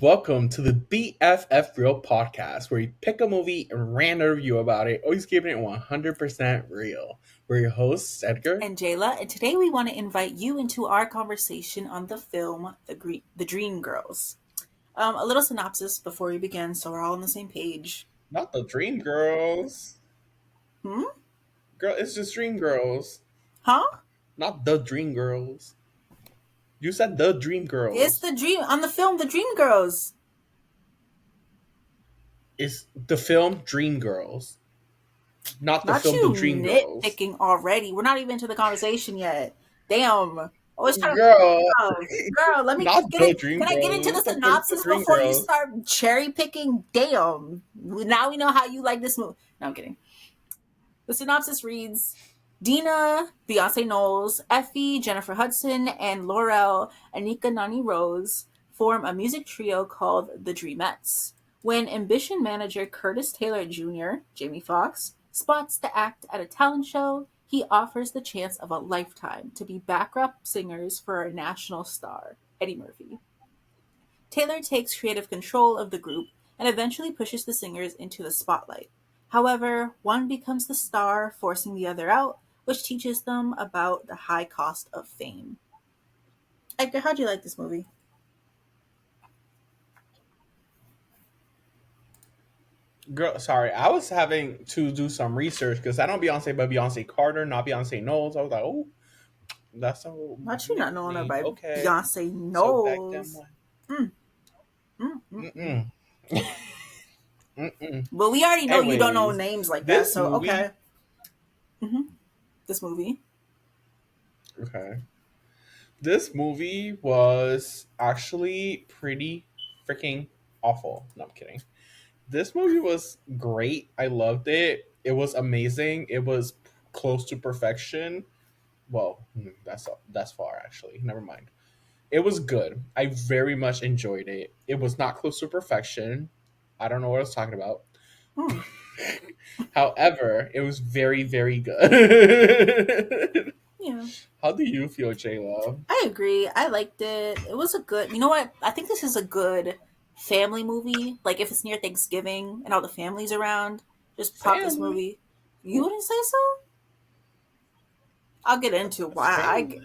welcome to the BFF Real podcast, where we pick a movie and rant a review about it, always keeping it 100% real. We're your hosts, Edgar. And Jayla, and today we want to invite you into our conversation on the film The Dreamgirls. A little synopsis before we begin, so we're all on the same page. Not the Dreamgirls. Hmm? Girl, it's just Dreamgirls. Huh? Not the Dreamgirls. You said the It's Dreamgirls. the dream on the film The Dreamgirls. It's the film Dreamgirls. Not the Not film The you Dreamgirls. nitpicking already. We're not even into the conversation yet. Damn. Always trying to Girl, girl, let me not get the it. Can I get into Dreamgirls. the The film The synopsis before you Dreamgirls. start cherry picking? Damn. Now we know how you like this movie. No, I'm kidding. The synopsis reads Dina, Beyonce Knowles, Effie, Jennifer Hudson, and Laurel Anika Nani Rose form a music trio called the Dreamettes. When ambition manager Curtis Taylor Jr., Jamie Foxx, spots the act at a talent show, he offers the chance of a lifetime to be backup singers for a national star, Eddie Murphy. Taylor takes creative control of the group and eventually pushes the singers into the spotlight. However, one becomes the star, forcing the other out, which teaches them about the high cost of fame. Edgar, how'd you like this movie? Girl, sorry, I was having to do some research because I don't Beyonce, but Beyonce Carter, not Beyonce Knowles. I was like, oh, that's a Not you not mixed knowing her name. by Okay, Beyonce so back then, Knowles. Mm, mm, mm, mm. mm-mm, mm-mm. But we already know you don't know Anyways, names like that, this so movie, okay. hmm This movie. okay, this movie was actually pretty freaking awful. No, I'm kidding. This movie was great. I loved it. It was amazing. It was close to perfection. Well, that's far actually. Never mind. It was good. I very much enjoyed it. It was not close to perfection. I don't know what I was talking about. Hmm. However, it was very, very good. Yeah. How do you feel, Jayla? I agree. I liked it. It was a good. You know what? I think this is a good family movie. Like if it's near Thanksgiving and all the families around, just pop this Family? movie. You wouldn't say so? I'll get into why. Family?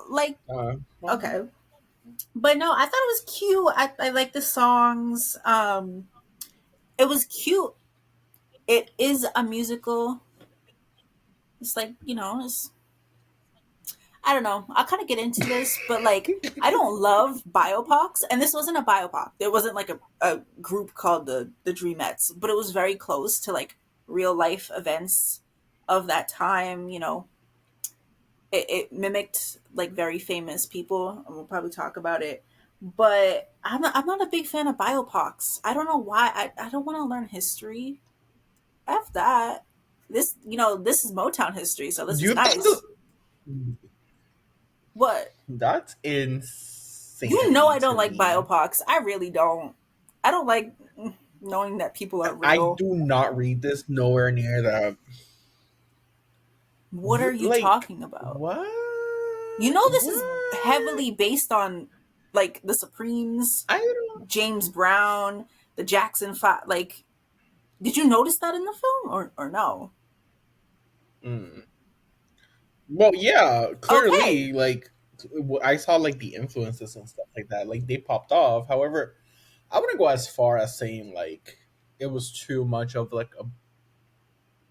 Like Well, okay, but no, I thought it was cute. I like the songs. It was cute. It is a musical. It's like it's I don't know. I'll kind of get into this, but like, I don't love biopocs, and this wasn't a biopoc. There wasn't like a group called the Dreamettes, but it was very close to like real life events of that time. It mimicked like very famous people, and we'll probably talk about it. But I'm not a big fan of biopocs. I don't know why. I don't want to learn history. F that. This is Motown history, so this is you thought nice. What? that's You know insanity I don't to like me. biopocs. I really don't. I don't like knowing that people are I real. do not read this nowhere near that. What are you Like talking about? what? You know this is What? heavily based on like the Supremes, I don't. James Brown, the Jackson Five. Like, did you notice that in the film or no? Mm. Well, yeah, Okay. clearly, like I saw like the influences and stuff like that. Like they popped off. However, I wouldn't go as far as saying like it was too much of like a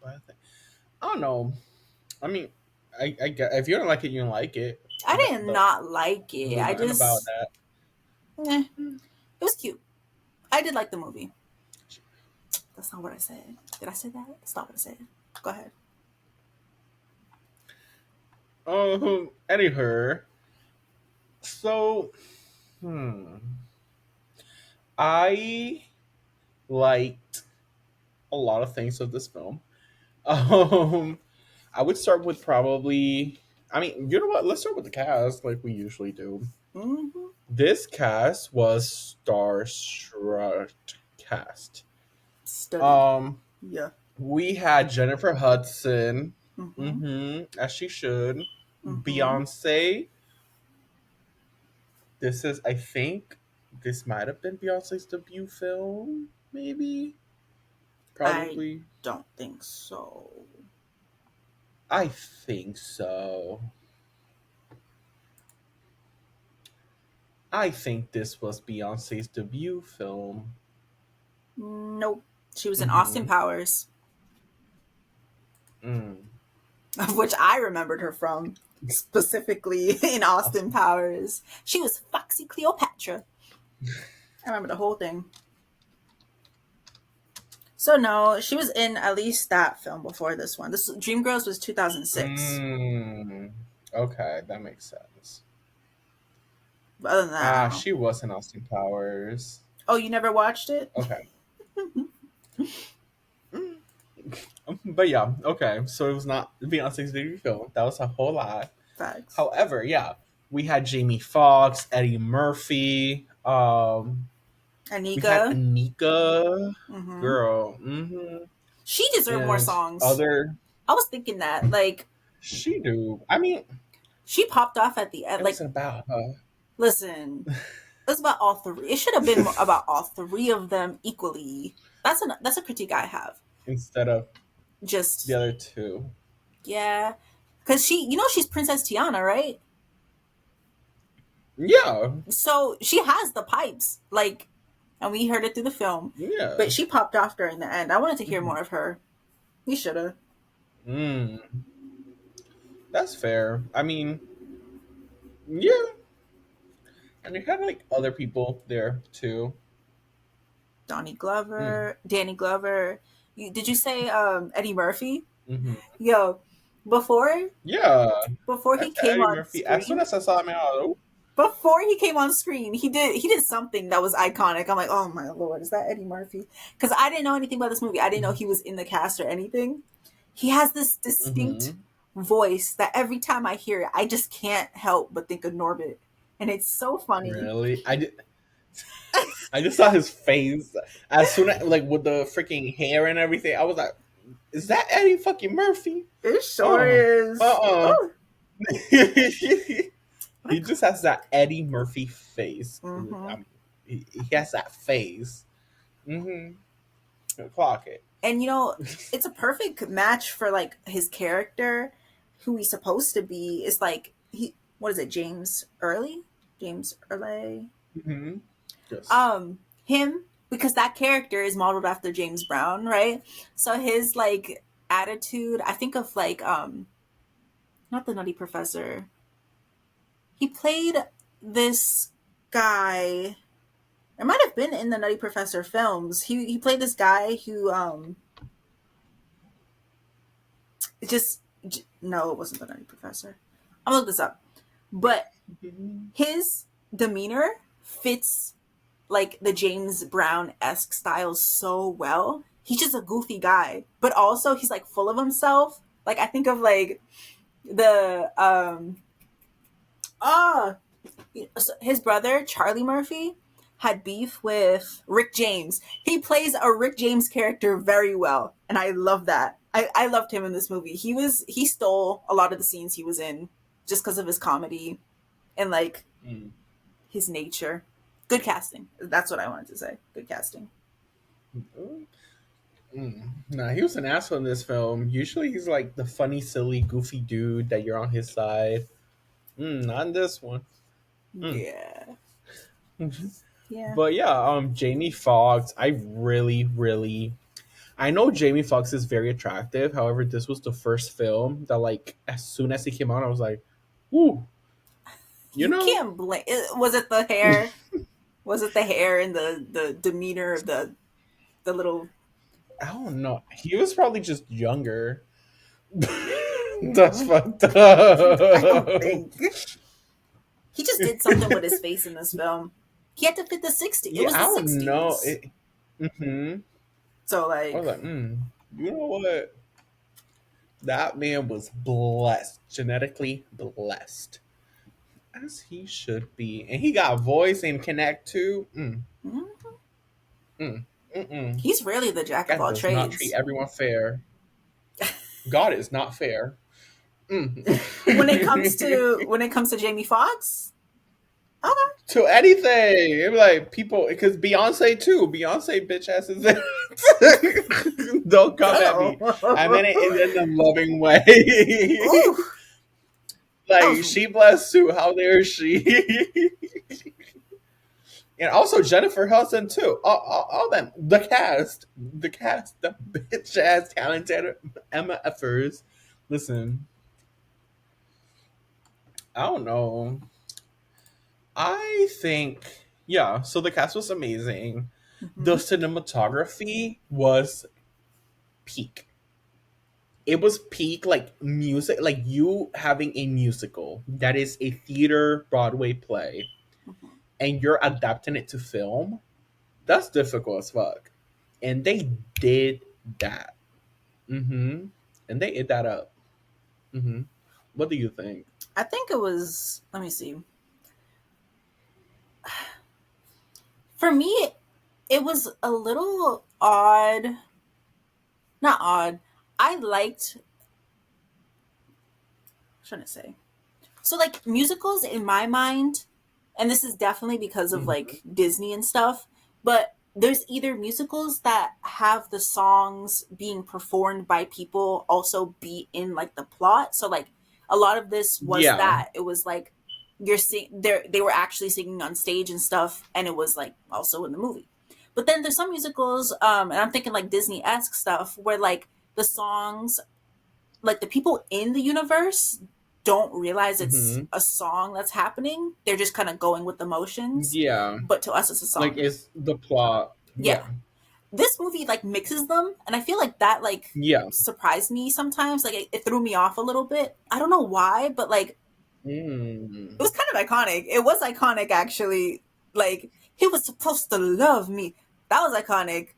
bad thing. I don't know. I mean, if you don't like it, you don't like it. I did Don't not like it. really I mind about just that. it was cute. I did like the movie. That's not what I said. Did I say that? That's not what I said. Go ahead. Anywho, so hmm, I liked a lot of things of this film. Um, I would start with probably. I mean, you know what? Let's start with the cast, like we usually do. Mm-hmm. This cast was star-struck cast. Studied. Um, Yeah. we had Jennifer Hudson, Mm-hmm. as she should. Mm-hmm. Beyonce. This is, I think, This might have been Beyonce's debut film, maybe, I probably. don't think so. I think so. I think this was Beyonce's debut film. Nope. She was in Austin Mm-hmm. Powers, Mm. of which I remembered her from, specifically in Austin Awesome. Powers. She was Foxy Cleopatra. I remember the whole thing. So no, she was in at least that film before this one. This Dreamgirls was 2006. Mm. Okay, that makes sense. But other than that, I don't know. She was in Austin Powers. Oh, you never watched it? Okay. Mm. But yeah, okay. So it was not Beyonce's debut film. That was a whole lot. Facts. However, yeah, we had Jamie Foxx, Eddie Murphy. We had Anika. Anika, Hmm. girl, hmm She deserved more and songs. other. I was thinking that. Like, She do. I mean, she popped off at the end. it Like, wasn't about her listen, it's about all three. It should have been about all three of them equally. That's a critique I have. instead of the Just other two. yeah, because she's Princess Tiana, right? Yeah, So she has the pipes, like, and we heard it through the film. yeah. But she popped off during the end. I wanted to hear Mhm. more of her. We should have. Mm, that's fair. I mean, yeah, and they had like other people there too. Mm. Danny Glover. Did you say Eddie Murphy? Hmm. Yo, before Yeah, before I he said came Eddie on Murphy. As soon screen, as I saw him, I was before he came on screen, he did something that was iconic. I'm like, oh my lord, is that Eddie Murphy? Because I didn't know anything about this movie. I didn't know oh. he was in the cast or anything. He has this distinct Hmm. voice that every time I hear it, I just can't help but think of Norbit, and it's so funny. Really, I just saw his face as soon as like with the freaking hair and everything. I was like, "Is that Eddie fucking Murphy?" It sure Oh, is. Oh. He just has that Eddie Murphy face. Mm-hmm. I mean, he has that face. Clock it. And it's a perfect match for like his character, who he's supposed to be. Is like he what is it, James Early? Hmm. Yes. Him, because that character is modeled after James Brown, right? So his like attitude, I think of like not the Nutty Professor. He played this guy. It might have been in the Nutty Professor films. He played this guy who just no, it wasn't the Nutty Professor. I'm gonna look this up. But Mhm. his demeanor fits like the James Brown esque style so well. He's just a goofy guy, but also he's like full of himself. Like I think of like the ah his brother Charlie Murphy had beef with Rick James. He plays a Rick James character very well, and I love that. I loved him in this movie. He stole a lot of the scenes he was in just because of his comedy and like Mm. his nature. Good casting. That's what I wanted to say. Good casting. Nah, he was an asshole in this film. Usually, he's like the funny, silly, goofy dude that you're on his side. Not in this one. Mm. Yeah. Yeah. But yeah, Jamie Foxx. I really, really. I know Jamie Foxx is very attractive. However, this was the first film that, like, as soon as he came out, I was like, "Ooh," you You know. can't blame. Was it the hair? Was it the hair and the demeanor of the little? I don't know. He was probably just younger. That's Mm, fucked I don't up. think he just did something with his face in this film. He had to fit the 60s. It Yeah, was I the don't know. 60s. So I So was like, you know what? That man was blessed, genetically blessed, as he should be, and he got voice and connect too. mm, Mm, mm. he's really the jack of God all does not treat trades. everyone fair. God is not fair. Mm. When it comes to Jamie Foxx, Okay. to anything. It'd be like people because Beyonce too. Beyonce bitch ass is there. Don't come at me. I meant it in a loving way. Ooh, that Like was she blessed too. How dare she? And also Jennifer Hudson too. All them. The cast, the bitch ass talented Emma Effers. Listen, I don't know. I think yeah. So the cast was amazing. The hmm cinematography was peak. It was peak like music, like you having a musical that is a theater Broadway play, and you're adapting it to film. That's difficult as fuck, and they did that. Mm-hmm. And they ate that up. Mm-hmm. What do you think? I think it was. Let me see. For me, it was a little odd. Not odd. I liked. What should I say? So like musicals in my mind, and this is definitely because of Mm-hmm. like Disney and stuff, but there's either musicals that have the songs being performed by people also be in like the plot. So like a lot of this was Yeah. that. It was like you're seeing they were actually singing on stage and stuff, and it was like also in the movie. But then there's some musicals, and I'm thinking like Disney-esque stuff where like the songs, like the people in the universe don't realize it's Mm-hmm. a song that's happening. They're just kind of going with the motions, Yeah. but to us it's a Like song. it's the plot. Yeah. Yeah. This movie like mixes them, and I feel like that like Yeah. surprised me sometimes. Like it threw me off a little bit. I don't know why, but like it Mm. was kind of iconic. It was iconic actually. Like he was supposed to love me. That was iconic.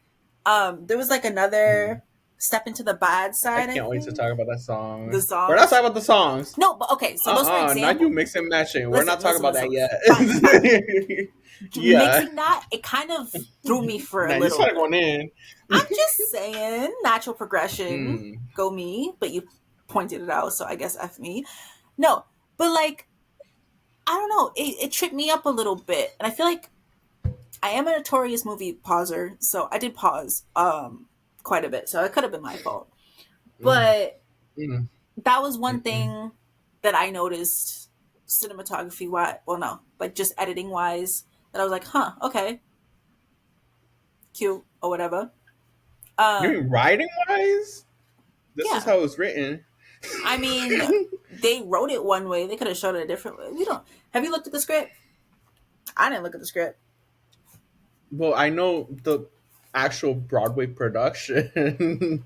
There was like Mm. another Step into the Bad I Side, I can't wait to think. talk about that The song. We're not songs. talking about the songs. No, but okay, so those are Not you examples. mix and matching. We're not Listen, talking listen, about listen, that listen. Fine, fine. yet. Yeah. Mixing that, it kind of threw me for a Now you little started bit. going in. I'm just saying, natural progression, Mm. go me, but you pointed it out, so I guess F me. No, but like, I don't know, it tripped me up a little bit. And I feel like I am a notorious movie pauser, so I did pause quite a bit, so it could have been my fault. Mm. But Mm. that was one Mm-mm. thing that I noticed cinematography wise, well no, like just editing wise, that I was like, huh, okay, cute or whatever. You mean Um, writing wise? This is yeah. how it's written. I mean, they wrote it one way. They could have showed it a different way. We don't. Have you looked at the script? I didn't look at the script, Well, I know the actual Broadway production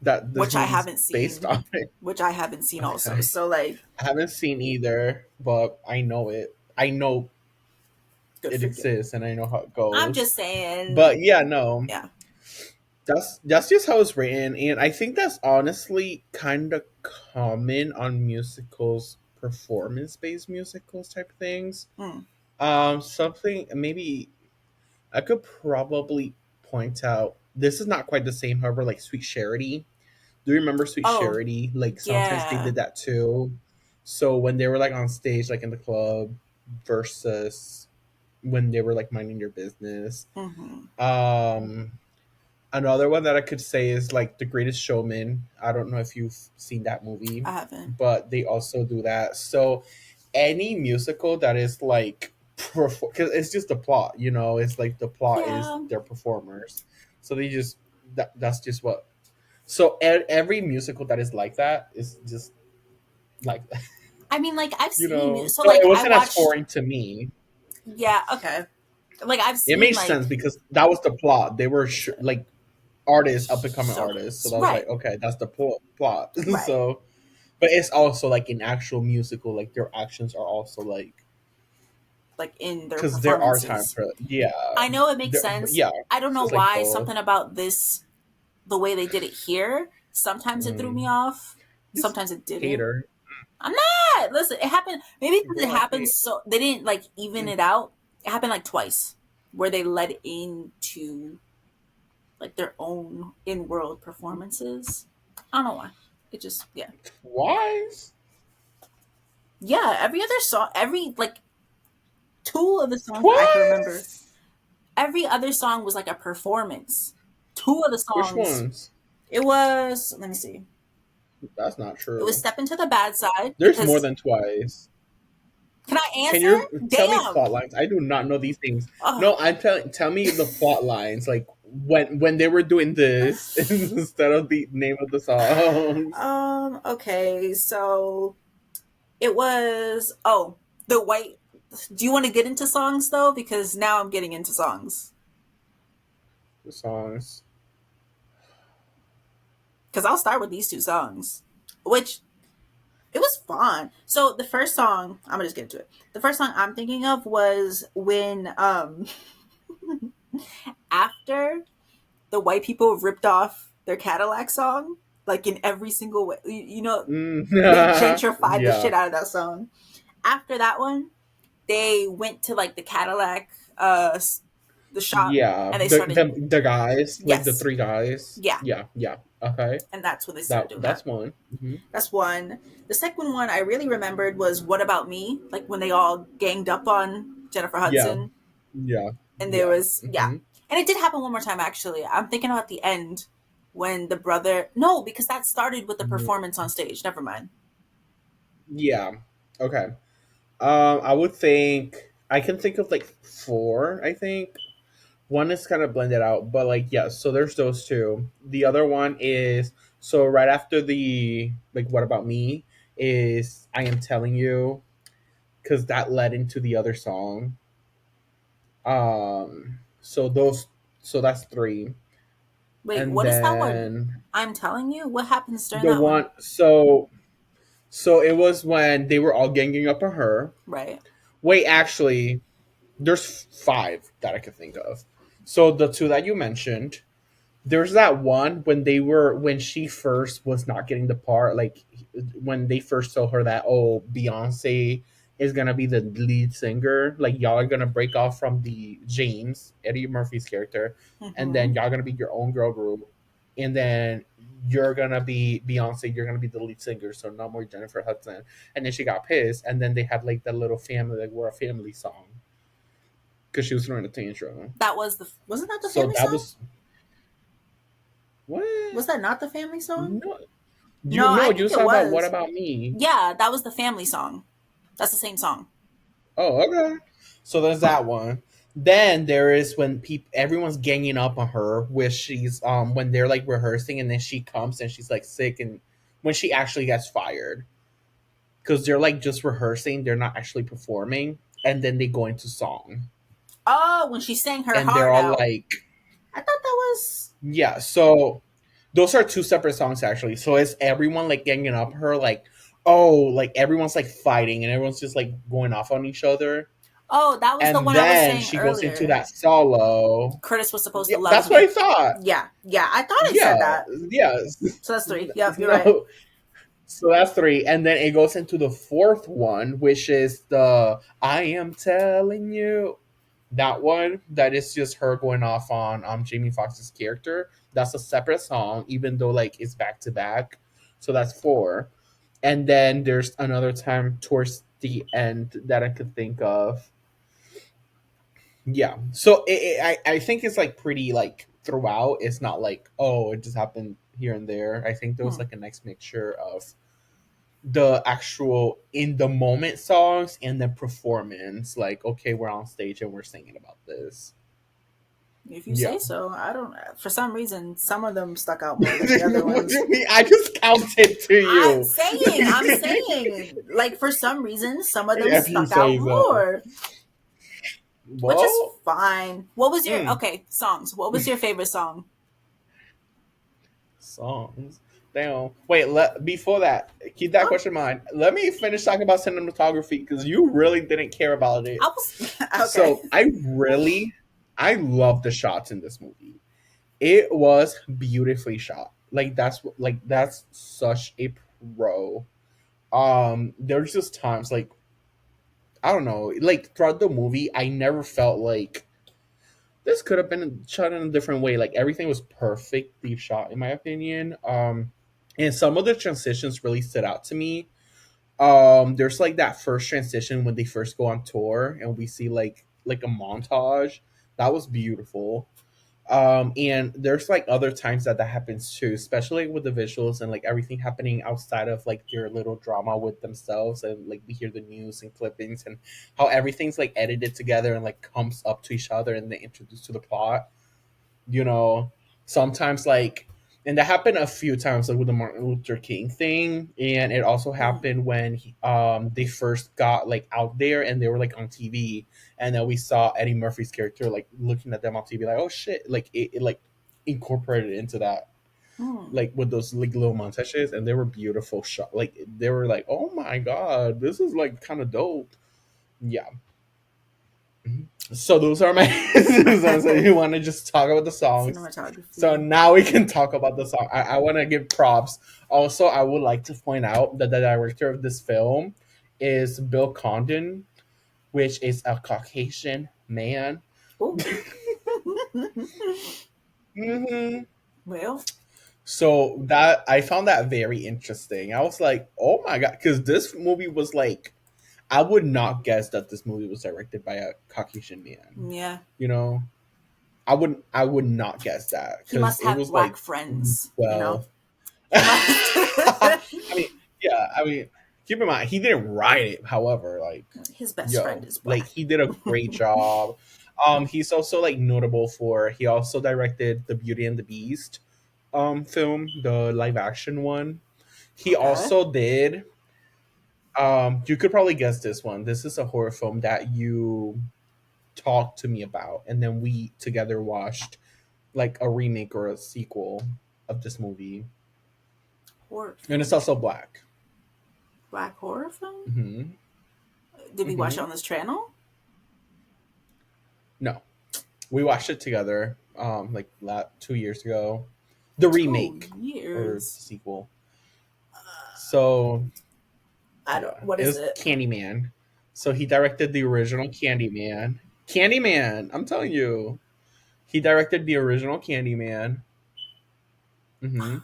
that this which I movie's haven't based seen. on. Which I haven't seen also. Okay. So like, I haven't seen either, but I know it. I know good it for you. exists and I know how it I'm goes. just saying, But yeah, no. yeah. That's just how it's written, and I think that's honestly kind of common on musicals, performance-based musicals type things. Mm. Something maybe I could probably point out. This is not quite the same, however, like Sweet Charity. Do you remember Sweet Oh Charity? Like sometimes they yeah. did that too. So when they were like on stage, like in the club, versus when they were like minding their business. Mm-hmm. Um, Another one that I could say is like The Greatest Showman. I don't know if you've seen that movie, I haven't. but they also do that. So any musical that is like because it's just the plot, it's like the plot is Yeah. their performers. So they just that's just what. So every musical that is like that is just like that, I mean, like I've seen. So So like it I wasn't as watched. foreign to me. Yeah. Okay. Like I've It seen made like sense because that was the plot. They were like artists, up and coming so artists. So I was right, like, okay, that's the plot. right. So, but it's also like an actual musical. Like their actions are also like Like in their because there are times performances. for yeah, I know it makes sense. yeah. I don't know So it's like why both. something about this, the way they did it here, sometimes it threw me Mm. off. Just Sometimes it didn't. hater. I'm not. Listen, it happened. Maybe because it Girl, I happened hate. so they didn't like even Mm. it out. It happened like twice, where they led into like their own in-world performances. I don't know why. It just yeah. Wise. Yeah, every other song, every like two of the songs that I can remember. Twice. Every other song was like a performance. Two of the Which songs. ones? It was, let me see. That's not It was true. Step Into the Bad Side There's more because, than twice. can I Can answer? you tell me Damn. plot lines? I do not know these things. Oh, No, I'm telling. Tell me the plot lines, like when they were doing this instead of the name of the songs. okay. So it was, oh, the white. Do you want to get into songs though? Because now I'm getting into songs. The songs. Because I'll start with these two songs, which it was fun. So the first song, I'm gonna just get into it. The first song I'm thinking of was when after the white people ripped off their Cadillac song, like in every single way. You know, Mm. they gentrified the Yeah, shit out of that song. After that one, they went to like the Cadillac, the shop, yeah. and they The, started. the guys, like the Yes, three guys. yeah, Yeah, yeah. Okay, and that's when they started doing that. that's one. Hmm. That's one. The second one I really remembered was "What About Me," like when they all ganged up on Jennifer Yeah, Hudson, yeah, and there yeah. was yeah, Hmm. and it did happen one more time actually. I'm thinking about the end when the brother no because that started with the performance on stage. Never mind. Yeah. Okay. I would think I can think of like four. I think one is kind of blended out, but like yes. So there's those two. The other one is so right after the like what about me is I am telling you because that led into the other song. So those so that's three, Wait, and what is that one? then I'm telling you, what happens during the that one? one so it was when they were all ganging up on her. Right. Wait, actually, there's five that I could think of. So the two that you mentioned, there's that one when she first was not getting the part, like when they first told her that Beyonce is gonna be the lead singer, like y'all are gonna break off from the James Eddie Murphy's character, and then Mm-hmm. y'all gonna be your own girl group, and then you're gonna be Beyonce, you're gonna be the lead singer, so no more Jennifer Hudson. And then she got pissed, and then they had like that little family, like we're a family song because she was throwing a tantrum. That was the wasn't that the So family that song? was what? Was that not the family song? No, No, no, I you think was it talking about what was. about me? Yeah, that was the family song. That's the same song. Oh, okay. So there's that one. Then there is when everyone's ganging up on her, where she's when they're like rehearsing, and then she comes and she's like sick, and when she actually gets fired because they're like just rehearsing, they're not actually performing, and then they go into song, Oh, when she sang her and they're heart all out. like, I thought that was. yeah. So those are two separate songs actually. So it's everyone like ganging up her, like like everyone's like fighting and everyone's just like going off on each other, Oh, that was the and one I was then saying she goes into earlier. that solo. Curtis was supposed Yeah, to love that's what I me. thought. Yeah, yeah. I thought I said Yeah, that. yes. So that's three. Yep, you're right. No, so that's three, and then it goes into the fourth one, which is the "I am telling you." That one, that is just her going off on Jamie Foxx's character. That's a separate song, even though like it's back to back. So that's four, and then there's another time towards the end that I could think of. Yeah, so I think it's like pretty like throughout. It's not like it just happened here and there. I think there was Hmm. like a nice mixture of the actual in the moment songs and the performance. Like, okay, we're on stage and we're singing about this. If you Yeah. say so. I don't. For some reason, some of them stuck out more than the other What do ones. you mean? I just counted to I'm you. saying, I'm saying, like for some reason, some of them If you stuck out say so. more, which is Well, fine. What was your mm, okay songs? What was your favorite song? songs. Damn. Wait, before that, keep that Oh, question in mind. Let me finish talking about cinematography because you really didn't care about I it. was okay. So I love the shots in this movie. It was beautifully shot. That's such a pro. There's just times like I don't know, like throughout the movie, I never felt like this could have been shot in a different way. Like everything was perfectly shot, in my opinion. And some of the transitions really stood out to me. There's like that first transition when they first go on tour and we see like a montage. That was beautiful. And there's like other times that that happens too, especially with the visuals and like everything happening outside of like their little drama with themselves, and like we hear the news and clippings and how everything's like edited together and like comes up to each other and they introduce to the plot, you know. Sometimes like, and that happened a few times like with the Martin Luther King thing, and it also Mm. happened when they first got like out there and they were like on TV, and then we saw Eddie Murphy's character like looking at them on TV like, oh shit, like it like incorporated into that, Mm. like with those like little montages, and they were beautiful shot, like they were like, oh my god, this is like kind of dope. Yeah. So those are my so you want to just talk about the songs. So Cinematography. now we can talk about the song. I want to give props. Also, I would like to point out that the director of this film is Bill Condon, which is a Caucasian man. Oh, hmm well, So that I found that very interesting. I was like, oh my god, because this movie was like, I would not guess that this movie was directed by a Caucasian man. yeah. You know, I would not guess that He because must it have was like black friends, you know? well. He must. I mean, yeah, I mean, keep in mind he didn't write it. However, like, His best friend yo, is like black. he did a great job. He's also like notable for he also directed the Beauty and the Beast film, the live action one. He Okay. also did you could probably guess this one. This is a horror film that you talked to me about, and then we together watched like a remake or a sequel of this movie, Horror and it's film. also black. Black horror film? hmm Did we watch it hmm on this channel? No, we watched it together, like 2 years ago, the Two remake or the years. sequel. Uh, So I don't. yeah, What it is was it? Candyman. So he directed the original Candyman. Candyman, I'm telling you, he directed the original Candyman. hmm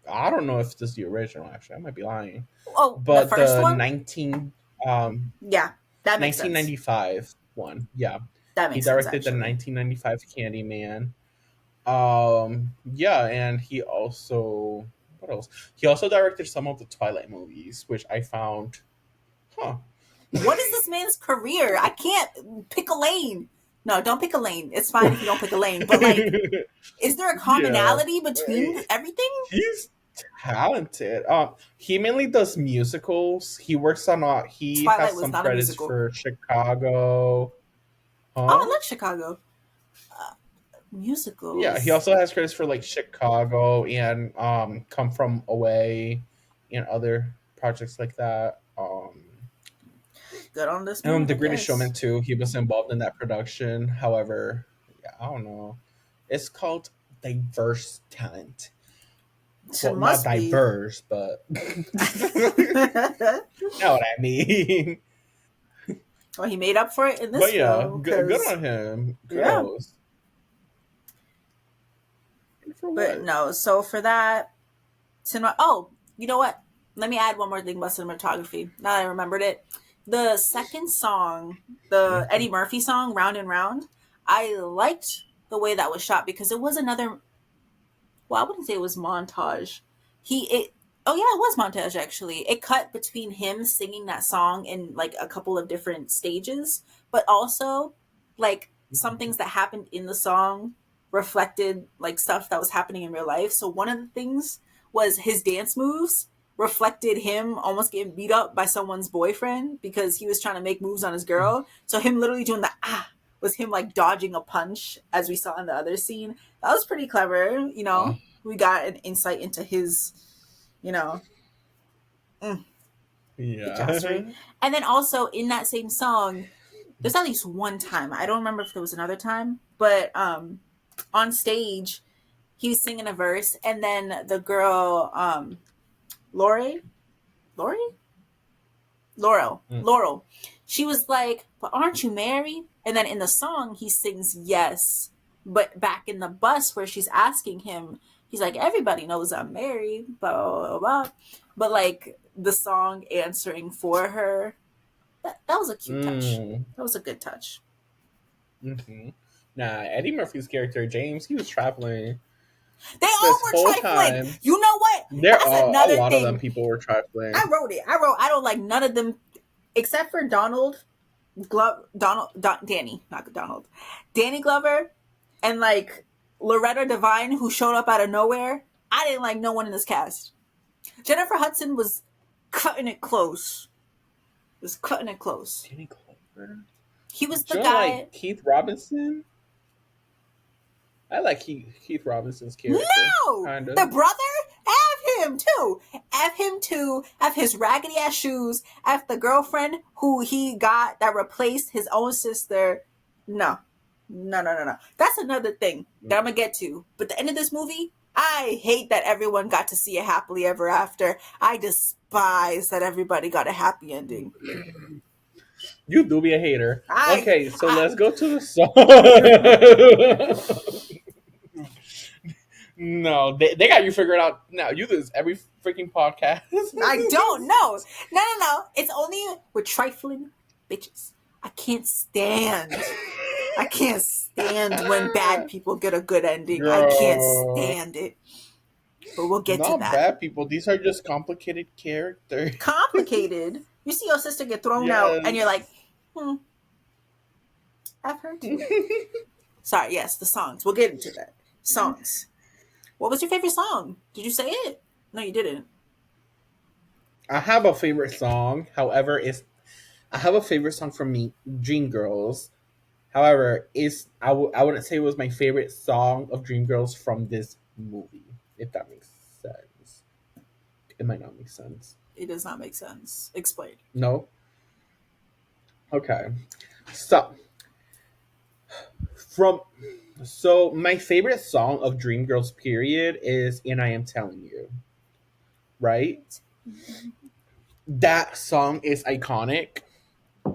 I don't know if this is the original. Actually, I might be lying, Oh, the but first the one? um Yeah, that makes sense. 1995 one, yeah, That he makes sense, directed the actually. 1995 Candyman. Yeah, and he also what else? He also directed some of the Twilight movies, which I found, huh? What is this man's career? I can't pick a lane. No, don't pick a lane. It's fine if you don't pick a lane. But, like, is there a Yeah, commonality between everything? he's talented. He mainly does musicals. He works on. He Twilight has was some not a credits musical. for Chicago. Oh, I Huh? like Chicago. Yeah, he Musicals. also has credits for like Chicago and Come From Away and other projects like that. Good on this man, The I Greatest guess. Showman too. He was involved in that production. However, yeah, I don't know. It's called diverse talent. It Well, not must be. diverse, but know what I mean. Well, he made up for it in this But yeah, film good because, on him. yeah. Kudos. For But what? no, so for that, cinema. Oh, you know what? Let me add one more thing about cinematography. Now that I remembered it, the second song, the Mhm. Eddie Murphy song, "Round and Round," I liked the way that was shot because it was another. Well, I wouldn't say it was montage. He it. Oh yeah, it was montage actually. It cut between him singing that song in like a couple of different stages, but also like some things that happened in the song reflected like stuff that was happening in real life. So one of the things was his dance moves reflected him almost getting beat up by someone's boyfriend because he was trying to make moves on his girl. So him literally doing the was him like dodging a punch as we saw in the other scene. That was pretty clever, you Uh, know. We got an insight into his, you know, mm, yeah. Pichassery. And then also in that same song, there's at least one time, I don't remember if there was another time, but on stage, he was singing a verse, and then the girl, Lori, Lori, Mm. Laurel, she was like, "But aren't you married?" And then in the song, he sings yes. But back in the bus where she's asking him, he's like, "Everybody knows I'm married," blah, blah, blah, blah. But like the song answering for her. That was a cute touch. Mm. That was a good touch. Hmm. Nah, Eddie Murphy's character James, he was traveling They all this were whole trifling. time. You know what? There That's are a another lot of them thing. people were I traveling. wrote it. I don't like none of them except for Danny, not Donald, Danny Glover, and like Loretta Devine, who showed up out of nowhere. I didn't like no one in this cast. Jennifer Hudson was cutting it close. Was cutting it close. Danny Glover. He was Do the you know guy. like Keith Robinson? I like Keith Robinson's character, No, kind the of. brother. F him too. F him too. F his raggedy ass shoes. F the girlfriend who he got that replaced his own sister. No, no. That's another thing that I'm gonna get to. But the end of this movie, I hate that everyone got to see a happily ever after. I despise that everybody got a happy ending. You do be a hater. I, Okay, so I let's go to the song. No, they got you figured out now. You do this every freaking podcast. I don't know. No. It's only with trifling bitches. I can't stand. I can't stand when bad people get a good ending. I can't Girl. stand it. But we'll get to Not that. bad people. These are just complicated characters. Complicated. You see your sister get thrown out, and you're like, Yes. I've heard too. Sorry, yes, the songs. We'll get into that. Songs. What was your favorite song? Did you say it? No, you didn't. I have a favorite song. However, it's I have a favorite song from me, Dreamgirls. However, I wouldn't say it was my favorite song of Dreamgirls from this movie. If that makes sense, it might not make sense. It does not make sense. Explain. No. Okay. So from so my favorite song of Dreamgirls period is "And I Am Telling You." Right. That song is iconic.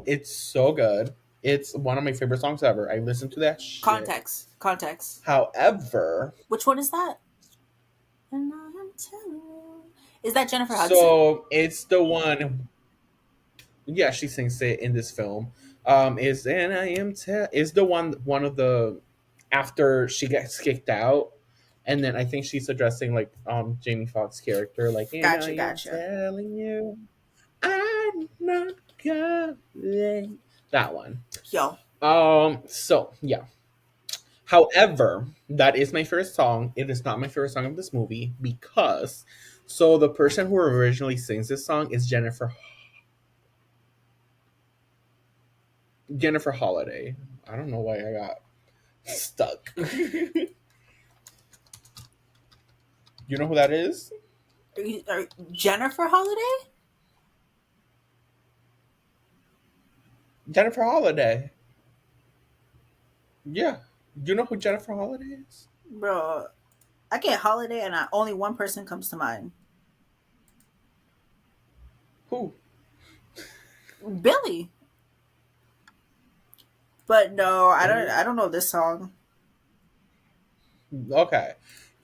It's so good. It's one of my favorite songs ever. I listen to that shit. Context. Context. However, Which one is that? And I am telling you. Is that Jennifer Hudson? so it's the one. Yeah, she sings it in this film. Is and I am is the one of the after she gets kicked out, and then I think she's addressing like Jamie Foxx's character, like and I Gotcha, am gotcha. telling you, I'm not going. That one. Yo, So yeah. However, that is my first song. It is not my favorite song of this movie because so the person who originally sings this song is Jennifer Holiday. I don't know why I got stuck. You know who that is? Jennifer Holiday? Jennifer Holiday. Yeah. You know who Jennifer Holiday is? Bro, I get Holiday and only one person comes to mind. Who? Billy. But no, Billy? I don't know this song. Okay.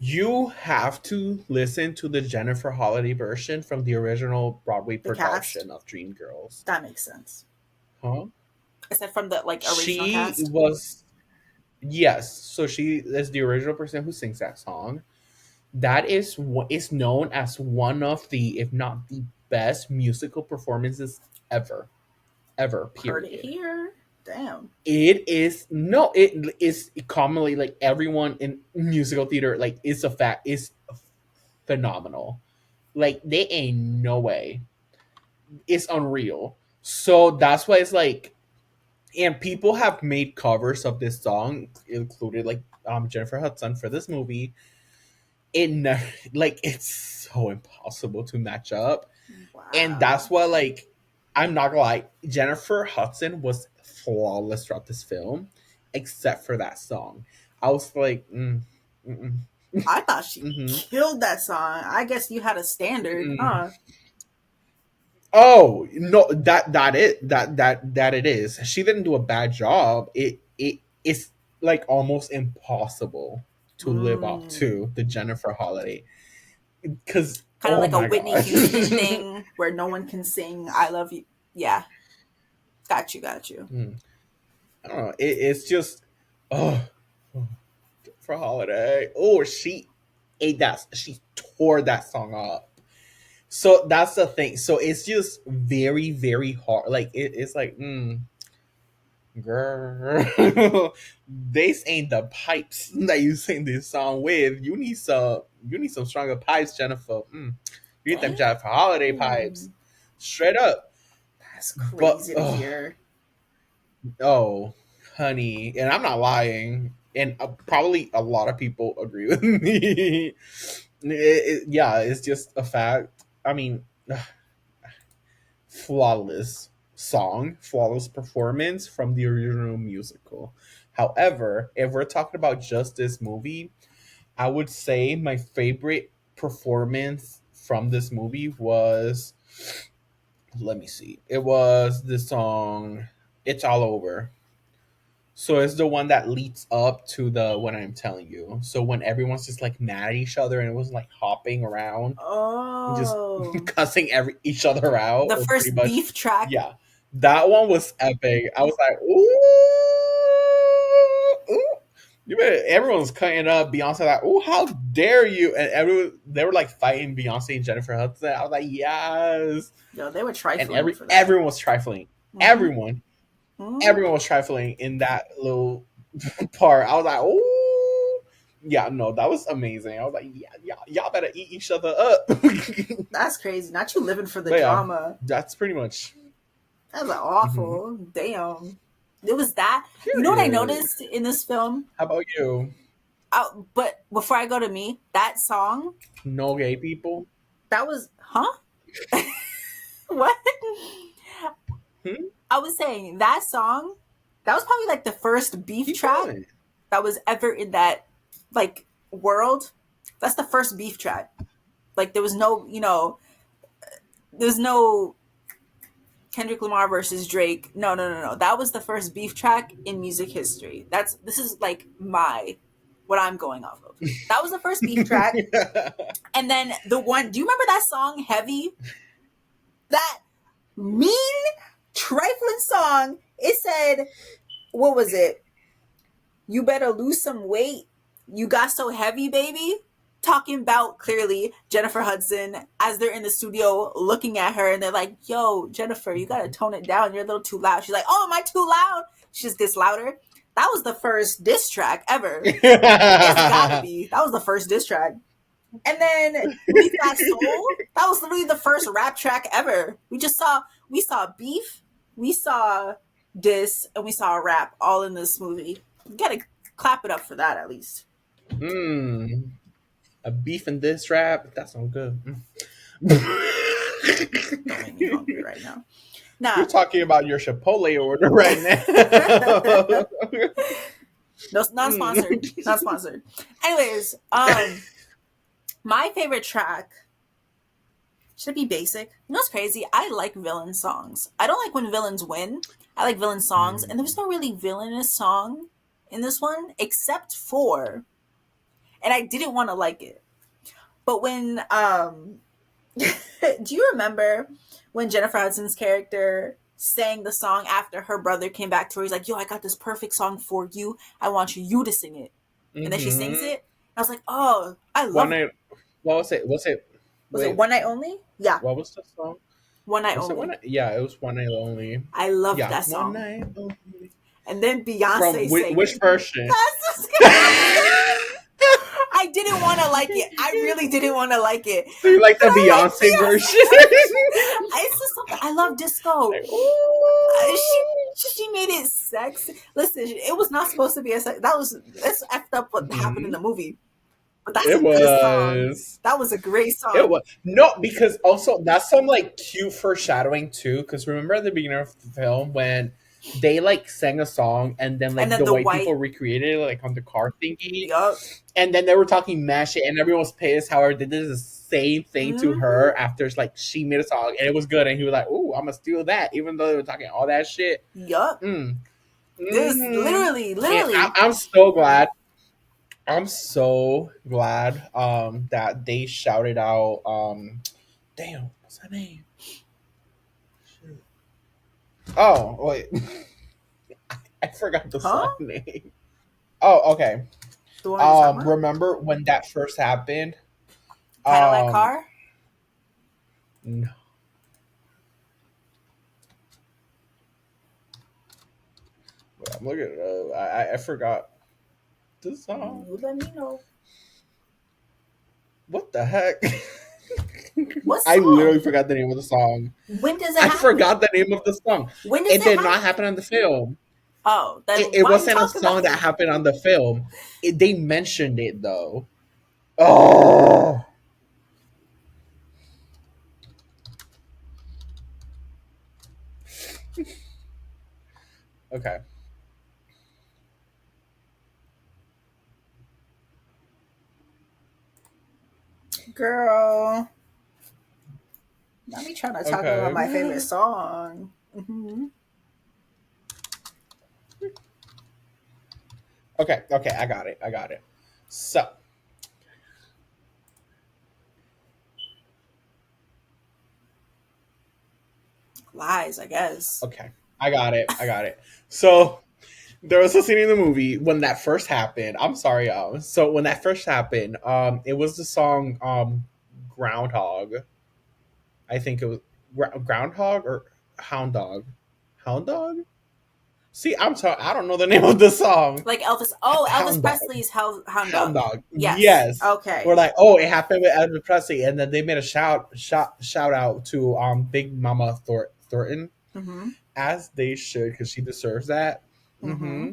You have to listen to the Jennifer Holiday version from the original Broadway The cast? production of Dreamgirls. That makes sense. Huh? I said from the like original She cast. was yes, so she is the original person who sings that song. That is what is known as one of the, if not the best musical performances ever, ever. Heard it Period. here. Damn. It is no, it is commonly like everyone in musical theater like is a fact is phenomenal. Like they ain't no way. It's unreal. So that's why it's like, and people have made covers of this song, included like Jennifer Hudson for this movie. Like it's so impossible to match up, and that's Wow. why like I'm not gonna lie, Jennifer Hudson was flawless throughout this film, except for that song. I was like, mm-mm, I thought she mm-hmm, killed that song. I guess you had a standard, mm-mm. huh? Oh no, that it is. She didn't do a bad job. It's like almost impossible to live up Mm. to the Jennifer Holiday. because Kind of oh like a my Whitney god. Houston thing where no one can sing "I love you." Yeah, got you, got you. Hmm. I don't know. It's just oh for holiday. Oh, she ate that. She tore that song up. So that's the thing. So it's just very very hard. Like it's like girl, this ain't the pipes that you sing this song with. You need some stronger pipes, Jennifer. You need them Dang, Jennifer holiday pipes, straight up. that's But crazy to hear. oh, honey, and I'm not lying, and probably a lot of people agree with me. Yeah, it's just a fact. I mean, flawless song, flawless performance from the original musical. However, if we're talking about just this movie, I would say my favorite performance from this movie was, let me see, it was the song It's All Over. So it's the one that leads up to the When I'm Telling You. So when everyone's just like mad at each other and it was like hopping around and just Oh, cussing each other out, the or pretty first much, beef track. yeah, that one was epic. I was like, ooh, ooh. You better, everyone was cutting up Beyonce like, oh, how dare you? And everyone, they were like fighting Beyonce and Jennifer Hudson. I was like, yes. Yo, they were And trifling for that. everyone was trifling. Mm-hmm. Everyone, Mm-hmm. everyone was trifling in that little part. I was like, oh, yeah, no, that was amazing. I was like, yeah, y'all better eat each other up. That's crazy. Not you living for the But yeah, drama. that's pretty much. That was Hmm. awful. Damn. It was that. You know what I Period. noticed in this film? How about you? But before I go to me, that song, No gay people? that was, huh? What? Hmm? I was saying that song, that was probably like the first beef Keep track going. that was ever in that like world. That's the first beef track. Like there was no, there's no Kendrick Lamar versus Drake. No, no, no, no. That was the first beef track in music history. This is like my what I'm going off of. That was the first beef track. And then the one, do you remember that song Heavy? That mean trifling song. It said, what was it? You better lose some weight. You got so heavy, baby. Talking about clearly Jennifer Hudson as they're in the studio looking at her and they're like, yo, Jennifer, you gotta tone it down. You're a little too loud. She's like, oh, am I too loud? She just gets louder. That was the first diss track ever. It's gotta be. That was the first diss track. And then We Got Soul. That was literally the first rap track ever. We saw beef, we saw diss, and we saw a rap all in this movie. You gotta clap it up for that at least. Hmm. A beef and this rap? That sounds good. Mm. Don't make me hungry right now. Nah. You're talking about your Chipotle order right now. No, not sponsored. Mm. Not sponsored. Anyways, my favorite track should be basic. You know what's crazy? I like villain songs. I don't like when villains win. I like villain songs, and there's no really villainous song in this one except for, and I didn't want to like it. But when do you remember when Jennifer Hudson's character sang the song after her brother came back to her? He's like, "Yo, I got this perfect song for you. I want you to sing it." And then she sings Hmm. it. I was like, "Oh, I One love." night. What was it? Was it? Was it Wait. One Night Only? Yeah, What was the song? One Night Was it one Only. night? Yeah, it was one night only. I loved Yeah, that one song. night only. And then From Beyonce sang which it. version? That's I didn't want to like it. I really didn't want to like it. So you like But the I like Beyonce version? Beyonce version. It's just something. I love disco. Like, She made it sexy. Listen, it was not supposed to be a sex. That's effed up what happened in mhm. the movie. But that's a It good song. was. That was a great It song. was no, because also that's some like cute foreshadowing too. Because remember at the beginning of the film when they like sang a song and then And like then the the white people white, recreated it like on the car thingy, yup. and then they were talking mad shit and everyone was pissed. However, they did the same thing to Mm-hmm. her after like she made a song and it was good, and he was like, "Ooh, I'm gonna steal that," even though they were talking all that shit. Yup. Mm. This Hmm. literally, And literally. I'm so glad. I'm so glad that they shouted out damn, what's her name? Shit. Oh, wait. I forgot the Huh? song name. Oh, okay. The one you're talking about? Remember when that first happened? Cadillac Um car? no, wait, I'm looking it up. I forgot the song. You let me know. What the heck? What I literally song? forgot the name of the song. When does it I happen? forgot the name of the song. When does It it did not happen? happen in the film. Oh, then It why are you wasn't a talking about song that it? happened on the film. They mentioned it though. Oh, okay, Girl, not me trying to talk about okay, my favorite song. okay, okay. I got it. I got it. So, Lies, I guess. okay, I got it. I got it. So there was a scene in the movie when that first happened. I'm sorry, y'all. So when that first happened, it was the song "Groundhog." I think it was Groundhog or Hound Dog. Hound Dog. See, I'm sorry. I don't know the name of the song. Like Elvis. Oh, Elvis Hound Dog. Presley's Hound Hound Dog. Dog. Yes. Yes. We're Okay. like, oh, it happened with Elvis Presley, and then they made a shout out to Big Mama Thornton, Mm-hmm. as they should, because she deserves that. Mm-hmm. Mm-hmm.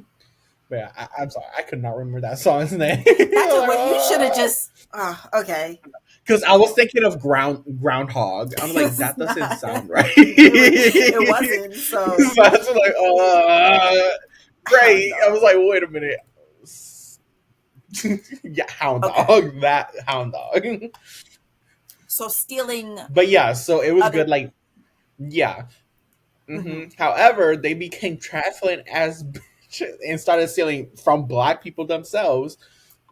But yeah, I'm sorry, I could not remember that song's name. That's a, well, you should have just. Oh, okay. Because I was thinking of groundhog. I'm It like, was that doesn't not. sound right. It wasn't. So So I was like, Hound great. I was Dog. like, wait a minute. Yeah, hound Okay. dog. That hound dog. So stealing But yeah, so it was good. other. Like, yeah. Mm-hmm. However, they became trifling as bitches and started stealing from black people themselves.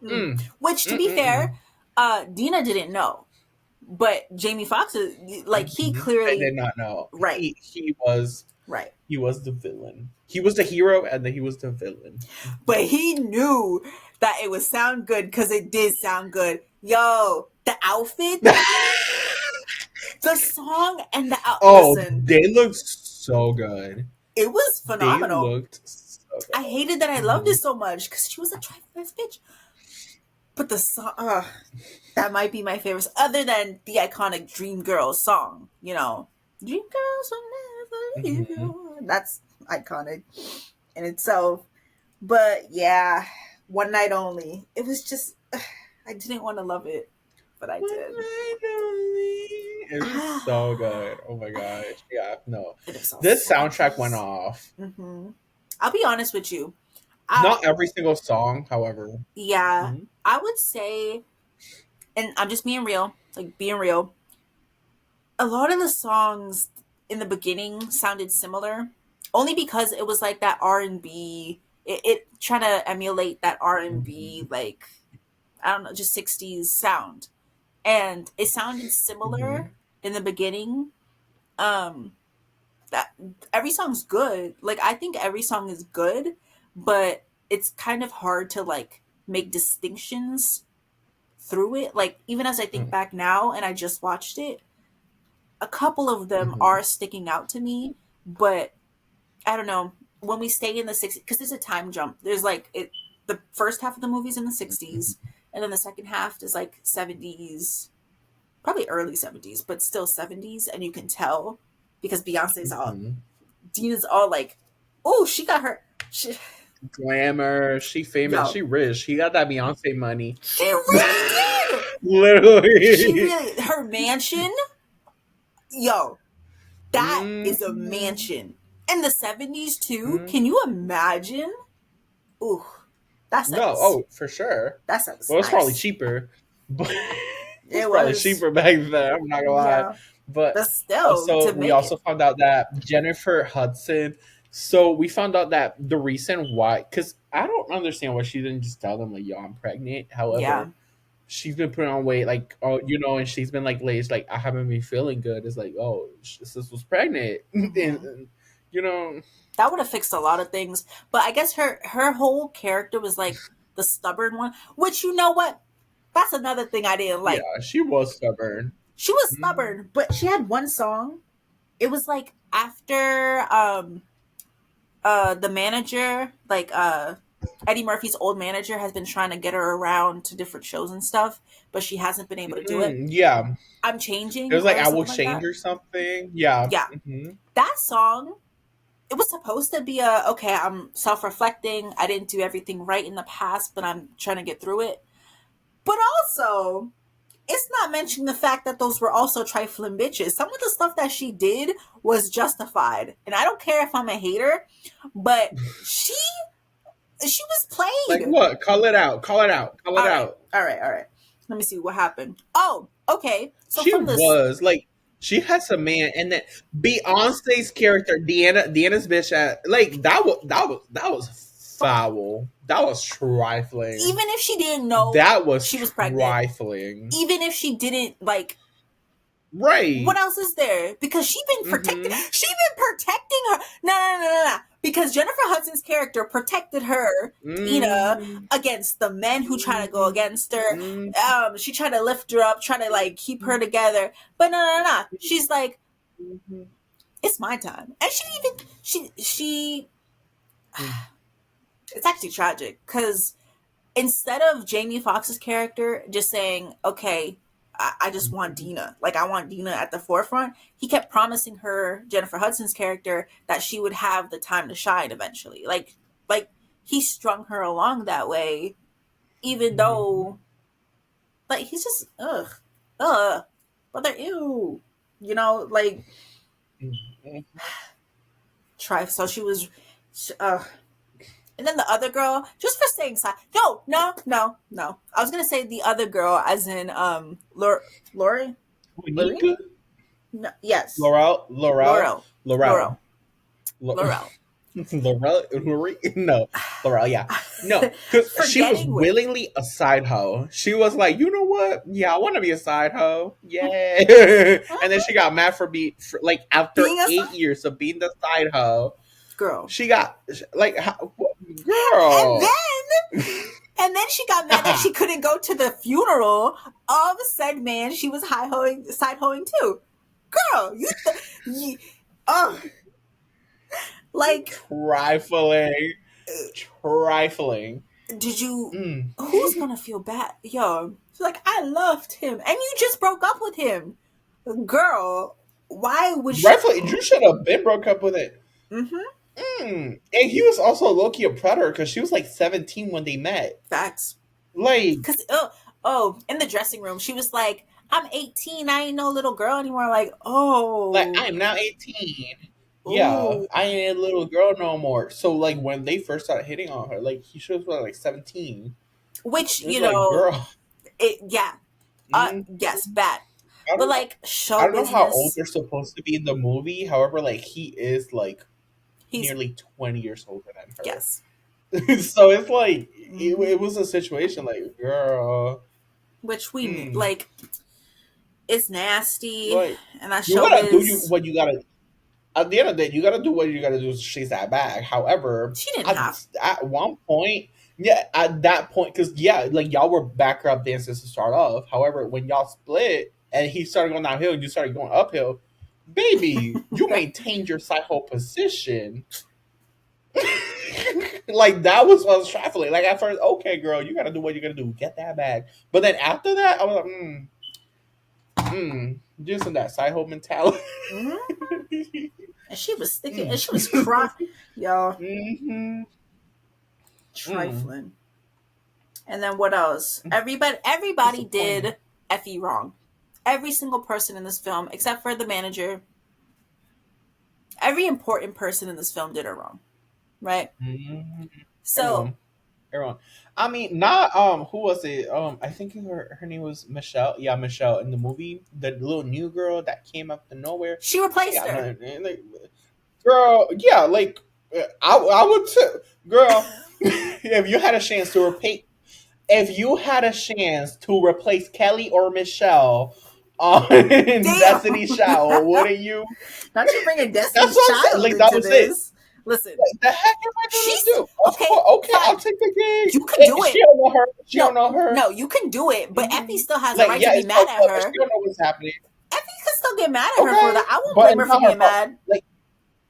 Mm. Mm. Which, to be fair, Mm-mm-mm. Dina didn't know, but Jamie Foxx is like he I did clearly not know. right, right. He was the villain. He was the hero, and then he was the villain. But he knew that it would sound good because it did sound good. Yo, the outfits, the song, and the out. Oh, Listen, they looked so good. it was They phenomenal. looked so I good. hated that I loved Hmm. it so much because she was a trifling bitch. But the song, that might be my favorite, other than the iconic Dreamgirls song. You know, Dreamgirls will never leave Hmm. you. That's iconic in itself. But yeah, one night only. It was just, I didn't want to love it, but I One did. night only. It was so good. Oh my gosh. Yeah, no. It was all This soundtrack went 70s. off. I'll be honest with you. I, Not every single song, however. yeah, Hmm. I would say, and I'm just being real, like being real, a lot of the songs in the beginning sounded similar only because it was like that R&B, it trying to emulate that R&B, like I don't know, just 60s sound, and it sounded Hmm. similar in the beginning. um that every song's good, like I think every song is good, but it's kind of hard to like make distinctions through it. Like even as I think back now and I just watched it, a couple of them Hmm. are sticking out to me, but I don't know. When we stay in the 60s, because there's a time jump. There's like the first half of the movie's in the 60s, and then the second half is like 70s, probably early 70s, but still 70s, and you can tell because Beyonce's all, Hmm. Dina's all like, oh, she got her, Glamour. She famous. yo, She rich. She got that Beyonce money. she really did. She Literally. really, her mansion, yo, that is a Hmm. mansion. In the 70s too. Hmm. Can you imagine? Ooh, that set No, was oh, for sure. that set was Well, it's probably nice. cheaper, but it's It probably was, cheaper back then. I'm not gonna lie. yeah. But But still, so to we make also it, found out that Jennifer Hudson So we found out that the reason why, because I don't understand why she didn't just tell them like, "Yo, I'm pregnant." Yeah. However, she's been putting on weight, like, oh, and she's been like, late, like, I haven't been feeling good. It's like, oh, sis was pregnant, and, Hmm. you know, That would have fixed a lot of things. But I guess her whole character was like the stubborn one, which you know what? That's another thing I didn't yeah, like. she was stubborn. She was Mm-hmm. stubborn, but she had one song. It was like after the manager, like Eddie Murphy's old manager has been trying to get her around to different shows and stuff, but she hasn't been able to do it. Yeah, I'm it changing was like, or I will something like change that. or something. Yeah. Yeah. Mm-hmm. That song, it was supposed to be a okay, I'm self-reflecting. I didn't do everything right in the past, but I'm trying to get through it. But also, it's not mentioning the fact that those were also trifling bitches. Some of the stuff that she did was justified. And I don't care if I'm a hater, but she was Like played. what? Call it out. Call it out. Call it All right. out. All right. All right. Let me see what happened. Oh, okay. So She from this, was like, she has a man, and then Beyonce's character, Deanna's bitch, like that was foul. That was trifling. even if she didn't know That was she was pregnant, trifling. even if she didn't like, what Right. else is there? Because Mm-hmm. she been protecting her. No, no, no, no, no. Because Jennifer Hudson's character protected her, Tina, Mm-hmm. against the men who try to go against her. Mm-hmm. She tried to lift her up, try to like keep her together. But no, no, no, no. She's like, Mm-hmm. it's my time, and she. It's actually tragic because instead of Jamie Foxx's character just saying, "Okay, I just want Dina. Like I want Dina at the forefront." He kept promising her, Jennifer Hudson's character, that she would have the time to shine eventually. Like he strung her along that way, even though like he's just ugh, brother, ew, like Mm-hmm. try. So she was, uh, and then the other girl, just for saying side. No, no, no, no. I was gonna say the other girl, as in Lori, Lori. Monica? No, yes, Laurel? Laurel? Laurel, Laurel. Laurel, Laurel. Laurel, no, Laurel, yeah, no, because she was Forgetting which. willingly a side hoe. She was like, you know what? Yeah, I want to be a side hoe. Yeah, and then she got mad for like after Being a 8 years of being the side hoe, girl, she got like, and girl. then she got mad that she couldn't go to the funeral of said man. She was high hoeing, side hoeing too. Girl, you oh, like, Trifling, trifling. did you? Mm. Who's gonna feel bad? Yo, she's like, I loved him, and you just broke up with him, girl. Why would she? Rightfully, you should have been broke up with it. Mm-hmm. And he was also low key a predator because she was like 17 when they met. Facts. Like, Cause in the dressing room, she was like, "I'm 18. I ain't no little girl anymore." Like, I oh, am now 18. Yeah, oh, I ain't a little girl no more. So, like, when they first started hitting on her, like, he should have been like 17. which It was like, girl. yeah, Mm, yes, bad, I but don't know. like I show don't know how old business. they're supposed to be in the movie. However, like, he is like He's nearly 20 years older than her. yes, So it's like, hmm it was a situation like, girl. which we knew. Mm, Like, it's nasty, like, and that's you gotta do showbiz. what you gotta. At the end of the day, you gotta do what you gotta do to chase that bag. However, She didn't have. at one point, yeah, at that point, because yeah, like y'all were background dancers to start off. However, when y'all split and he started going downhill and you started going uphill, baby, you maintained your side whole position. Like that was what I was trifling. Like at first, okay, girl, you gotta do what you gotta do, get that bag. But then after that, I was like, just in that side hoe mentality. Mhm. And she was sticking, and mm. she was crying, y'all, Mm-hmm. Mm. trifling. And then what else? Everybody Disappointing. did Effie wrong. Every single person in this film, except for the manager, every important person in this film did her wrong, right? Mhm. So Everyone, everyone. I mean, not who was it? I think her name was Michelle. Yeah, Michelle in the movie, the little new girl that came out of nowhere. she She replaced got her. nothing. Like, girl, yeah, like I would too, girl. If you had a chance to repeat, if you had a chance to replace Kelly or Michelle on Damn. Destiny Child, wouldn't you? Not you bringing That's Destiny's what I'm saying. Child Like that into was it. this. Listen, Like, the heck am I gonna she's do? Of okay. course, okay, I'll Fine, take the gig. you can do She it. don't know her. She No, don't know her. no, you can do it. But Effie Hmm. still has a Like, right to yeah, be it's her mad at fault, but she her. don't know what's happening. Effie can still get mad at her for Okay, that. I won't but blame it's her for not her being fault. mad. Like,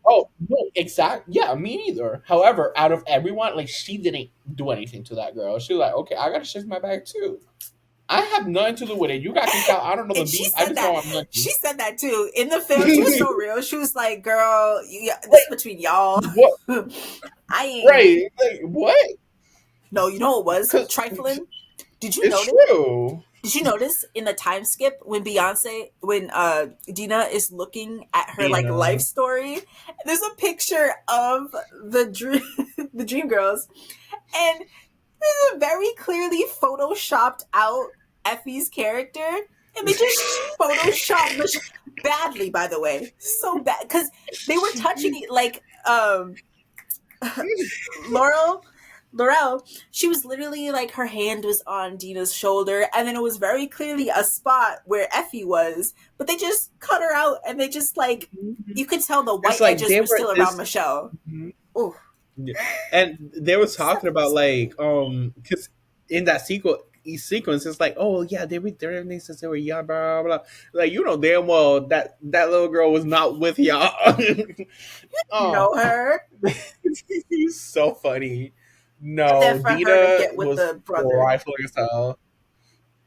oh no, exact. Yeah, me neither. However, out of everyone, like, she didn't do anything to that girl. She was like, okay, I gotta shift my bag too. I have nothing to do with it. You got kicked out. I don't know the And she beef. I said just know that. I'm She lucky. said that too in the film. She was so real. She was like, "Girl, this is Like, between y'all. what? I ain't." Right? Like, what? No, you know what it was Because trifling. Did you it's notice? true. Did you notice in the time skip when Dina is looking at her like life Dina. story? There's a picture of the dream the Dream Girls, and there's a very clearly photoshopped out Effie's character, and they just photoshopped badly. By the way, so bad because they were touching it like Laurel, Laurel, she was literally like her hand was on Dina's shoulder, and then it was very clearly a spot where Effie was, but they just cut her out, and they just like you could tell the It's white like edges they were were still around this. Michelle. Oh, Yeah. And they were talking about so like because in that sequence it's like, oh yeah, they were doing everything since they were young, blah blah blah. Like, you know damn well that that little girl was not with y'all. you Oh, know her, he's so funny. and then No, for her to Dina get with was the brother, trifling as hell.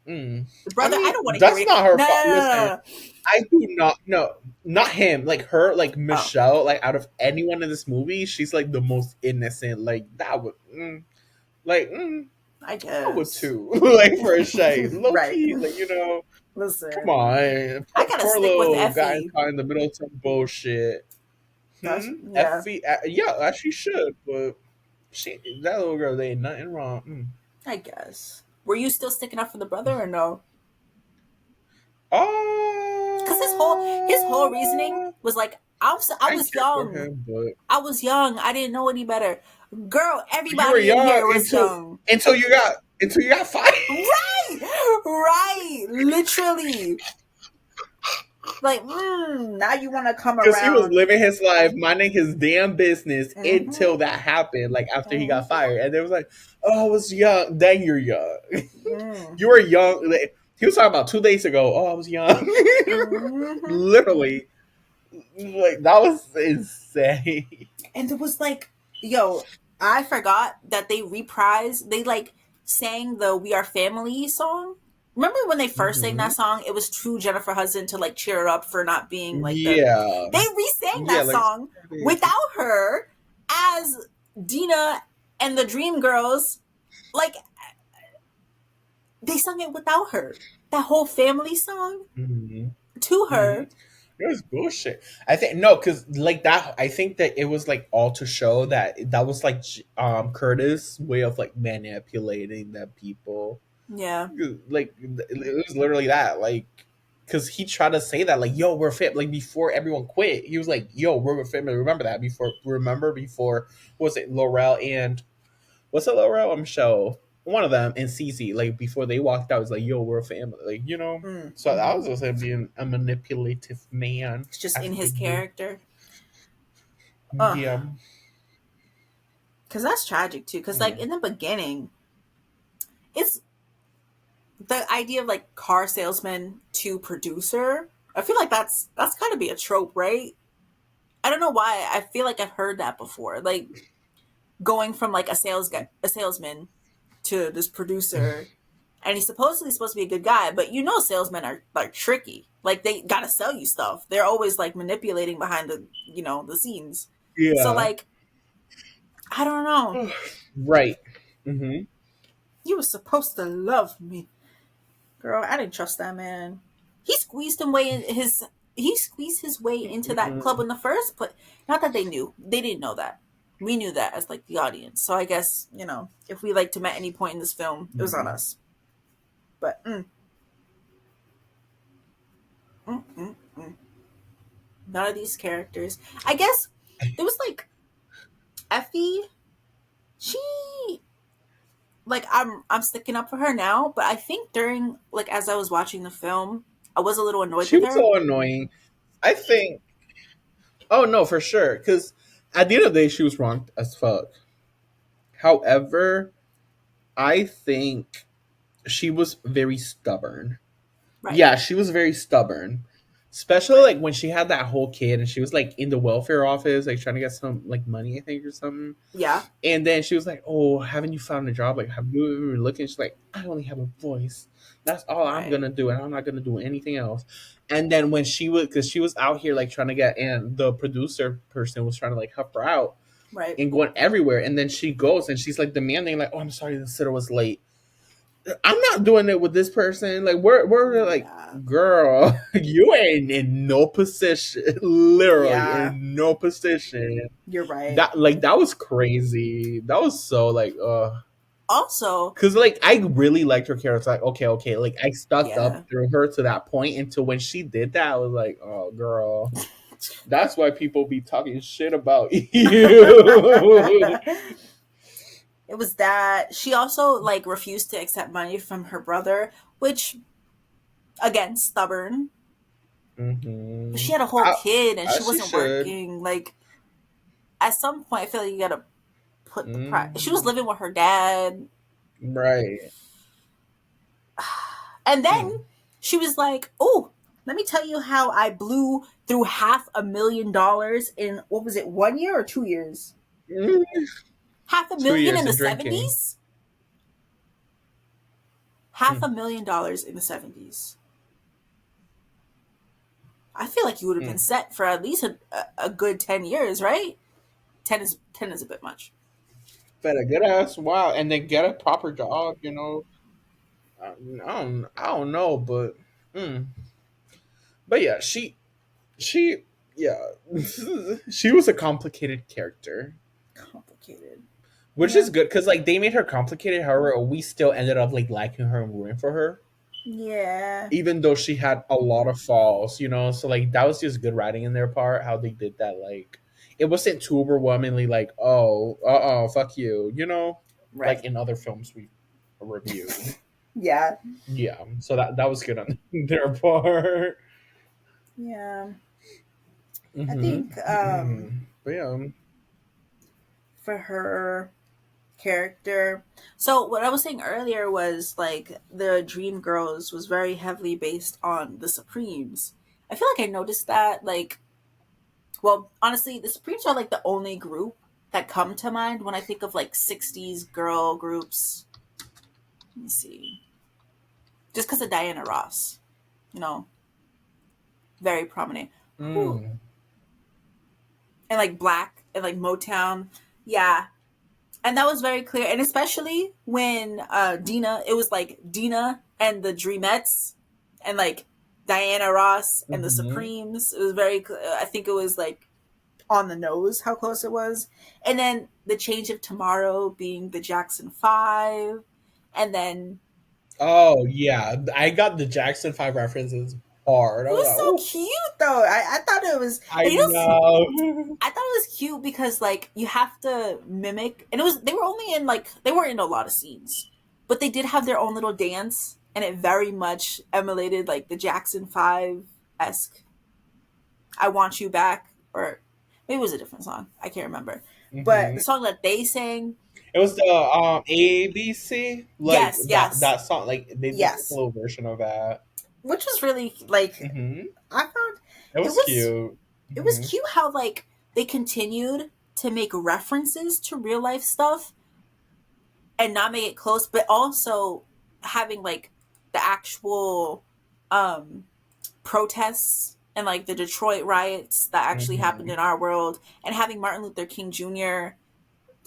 Mm. the I brother, I mean, don't want to hear that's it. not her No, fault. no, no, Listen, no, no. I do not no, not him. Like her, like Oh, Michelle. Like out of anyone in this movie, she's like the most innocent. Like that would, like I I would guess. too. Like for a shade, low Right. key. Like come Listen, on, I poor, gotta poor stick with little guy Effie. caught in the middle of some bullshit. That's yeah. Effie, yeah, as she should, but she that little girl, they ain't nothing wrong. I guess. Were you still sticking up for the brother or no? Because his whole reasoning Uh, was like I I was care for young. him, but I was young. I didn't know any better. Girl, you were everybody in young here was young. until you got fired. Right, right. Literally, like now you want to come Because he was around. living his life, minding his damn business Mm-hmm, until that happened, like after he got mm-hmm, fired. And it was like, oh, I was young. Then you're young. You were mm-hmm, young. Like, he was talking about 2 days ago. Oh, I was young. mm-hmm. Literally. Like, that was insane. And it was like, yo, I forgot that they reprised. They like sang the "We Are Family" song. Remember when they first sang that Hmm. song? It was to Jennifer Hudson to like cheer her up for not being like the. Yeah. They re-sang Yeah, that like, song without her as Dina and the Dream Girls. Like they sung it without her. That whole family song hmm to hmm her. it was bullshit. I think no, because like that. I think that it was like all to show that that was like Curtis' way of like manipulating the people. Yeah. Like it was literally that. Like because he tried to say that like, yo, we're fit. Like before everyone quit, he was like, yo, we're a family. Remember that before. Remember before was it Laurel and what's it Laurel or Michelle? One of them and Cece. Like before they walked out, it was like, yo, we're a family. Like So that Mm-hmm. was just him being a manipulative man It's just as in he his could be. character. Ugh. Yeah. Because that's tragic too. Because like Mm. in the beginning, it's the idea of like car salesman to producer. I feel like that's got to be a trope, right? I don't know why. I feel like I've heard that before. Like going from like a salesman to this producer, and he's supposed to be a good guy, but you know, salesmen are like tricky. Like they gotta sell you stuff. They're always like manipulating behind the scenes. So Yeah. like I don't know. Right. Hmm. You were supposed to love me. Girl, I didn't trust that man. He squeezed his way into that club in the first place. Not that they knew. They didn't know that. We knew that as like the audience. So I guess, if we liked him at any point in this film, it was on Hmm. us. But mm, mm, none of these characters. I guess there was like Effie, she like I'm sticking up for her now, but I think during like as I was watching the film, I was a little annoyed She with was her. so annoying. I think. Oh no, for sure. Because at the end of the day, she was wrong as fuck. However, I think she was very stubborn. Right. Yeah, she was very stubborn. Especially Right. like when she had that whole kid and she was like in the welfare office, like trying to get some like money, I think, or something. Yeah. And then she was like, "Oh, haven't you found a job? Like, have you ever been looking?" She's like, "I only have a voice. That's all I'm Right. gonna do, and I'm not gonna do anything else." And then when she was, because she was out here like trying to get, and the producer person was trying to like help her out Right. and going everywhere. And then she goes and she's like demanding, like, "Oh, I'm sorry, the sitter was late. I'm not doing it with this person. Like, we're like, Yeah. girl, you ain't in no position, literally Yeah. in no position." You're right. That was crazy. That was so like Also, because like I really liked her character. Like okay, like I stuck up yeah. through her to that point until when she did that, I was like, oh girl, that's why people be talking shit about you. It was that she also like refused to accept money from her brother, which again, stubborn. But hmm she had a whole kid and she As she wasn't should. working. Like at some point, I feel like you gotta put the price. She was Mm, living with her dad, right. and then Mm. she was like, "Oh, let me tell you how I blew through $500,000 in what was it, 1 year or 2 years? Mm. Half a Two million years in the in drinking. '70s. Half Mm. $1 million in the '70s. I feel like you would have been Mm. set for at least a good 10 years, right? Ten is a bit much. But a good ass wow, and then get a proper job. I don't know, but mm. But yeah, she yeah, she was a complicated character, Complicated. which Yeah. is good because like they made her complicated. However, we still ended up like liking her and rooting for her, Yeah. even though she had a lot of falls. So like that was just good writing in their part. How they did that, like it wasn't too overwhelmingly like, oh, fuck you, like Right. in other films we reviewed. Yeah. Yeah, so that was good on their part. Yeah. I Mm-hmm. think But yeah. for her character. So what I was saying earlier was like the Dreamgirls was very heavily based on the Supremes. I feel like I noticed that like well, honestly, the Supremes are like the only group that come to mind when I think of like '60s girl groups. Let me see. Just because of Diana Ross, you know, very prominent. Who Mm. and like Black and like Motown, yeah. And that was very clear, and especially when Dina, it was like Dina and the Dreamettes, and like Diana Ross and the Mm-hmm. Supremes. It was very. I think it was like on the nose how close it was, and then the Change of Tomorrow being the Jackson Five, and then Oh yeah, I got the Jackson 5 references hard. it I was was like, so oh, cute though. I thought it was, I and you know, know. I thought it was cute because like you have to mimic, and it was they were only in like they weren't in a lot of scenes, but they did have their own little dance, and it very much emulated like the Jackson Five esque. I want you back, or maybe it was a different song. I can't remember, but hmm the song that they sang, It was the ABC, like yes, that yes, song. Like they did like a yes, little version of that. which was really like hmm I found It it was was cute. it was hmm cute how like they continued to make references to real life stuff and not make it close, but also having like the actual um protests and like the Detroit riots that actually happened hmm in our world, and having Martin Luther King Jr.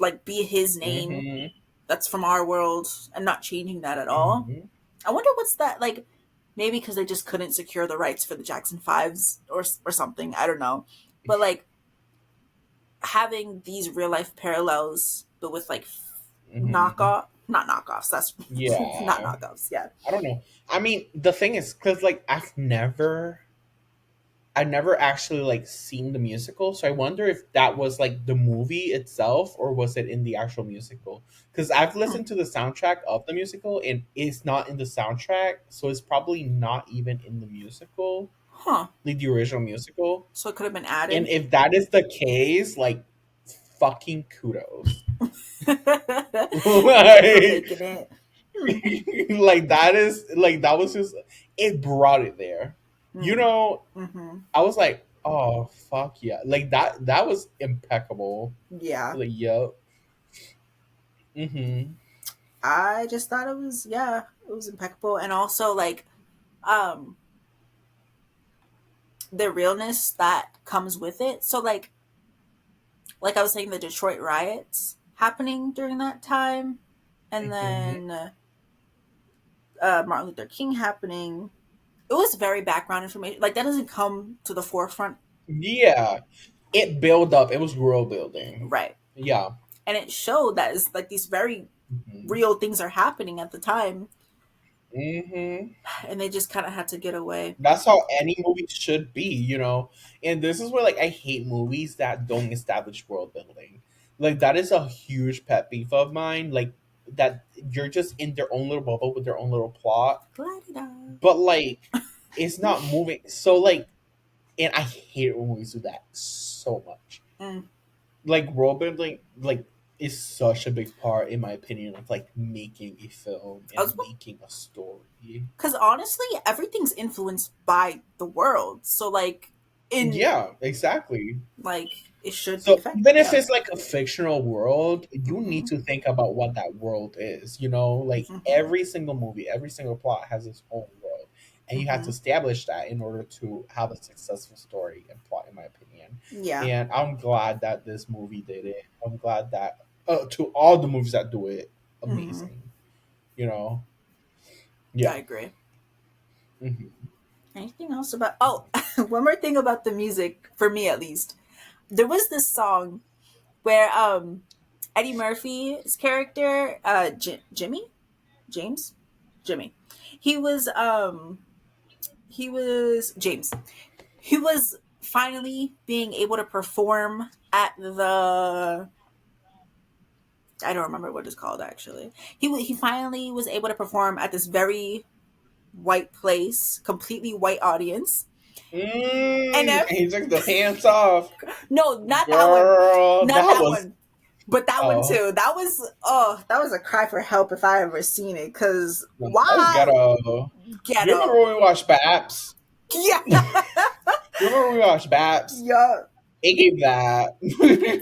like be his name hmm that's from our world and not changing that at all. hmm I wonder what's that like. Maybe because they just couldn't secure the rights for the Jackson Fives or something. I don't know, but like having these real life parallels, but with like hmm not knockoffs. That's not Yeah. knockoffs. Yeah. I don't know. I mean, the thing is, because like I've never I never actually like seen the musical, so I wonder if that was like the movie itself or was it in the actual musical? Because I've Hmm. listened to the soundtrack of the musical and it's not in the soundtrack, so it's probably not even in the musical, Huh. like the original musical. So it could have been And added. if that is the case, like fucking kudos. For like, making it. Hmm. like that is like that was just it brought it there. You Hmm. know, Mm-hmm. I was like, oh fuck yeah, like that was impeccable. Yeah. Like yep. Mm-hmm. I just thought it was, yeah, it was impeccable. And also like um the realness that comes with it. So like I was saying, the Detroit riots happening during that time, and Mm-hmm. then Martin Luther King happening. It was very background information. Like that doesn't come to the forefront, Yeah, it built up. It was world building. right? Yeah. And it showed that it's like these very Mm-hmm. real things are happening at the time, Mm-hmm. and they just kind of had to get away. That's how any movie should be, you know. And this is where like I hate movies that don't establish world building. Like that is a huge pet peeve of mine. Like that you're just in their own little bubble with their own little plot, La-di-da. but like it's not moving. So like, and I hate when movies do that so much. Mm. Like world building, like is such a big part, in my opinion, of like making a film and making a story. Because honestly, everything's influenced by the world. So like in Yeah, exactly. like it should be So effective. even if Yeah. it's like a fictional world, you need Mm-hmm. to think about what that world is. You know, like Mm-hmm. every single movie, every single plot has its own world, and you have to Mm-hmm. establish that in order to have a successful story and plot, in my opinion. Yeah. And I'm glad that this movie did it. I'm glad that to all the movies that do it, Mm-hmm. amazing. You know, I yeah. agree. Hmm. Anything else about? Oh, one more thing about the music for me at least. There was this song where Eddie Murphy's character, Jimmy, James, Jimmy, he was he was James. He was finally being able to perform at the, I don't remember what it's called actually. He finally was able to perform at this very white place, completely white audience. And Mm, if he took the pants off, no, not that one, girl. not That that was one, but that one oh. too. That was, oh, that was a cry for help if I ever seen it. Cause That's why ghetto. You remember ghetto? when we watched Baps? Yeah, You remember when we watched Baps? yeah. It gave that.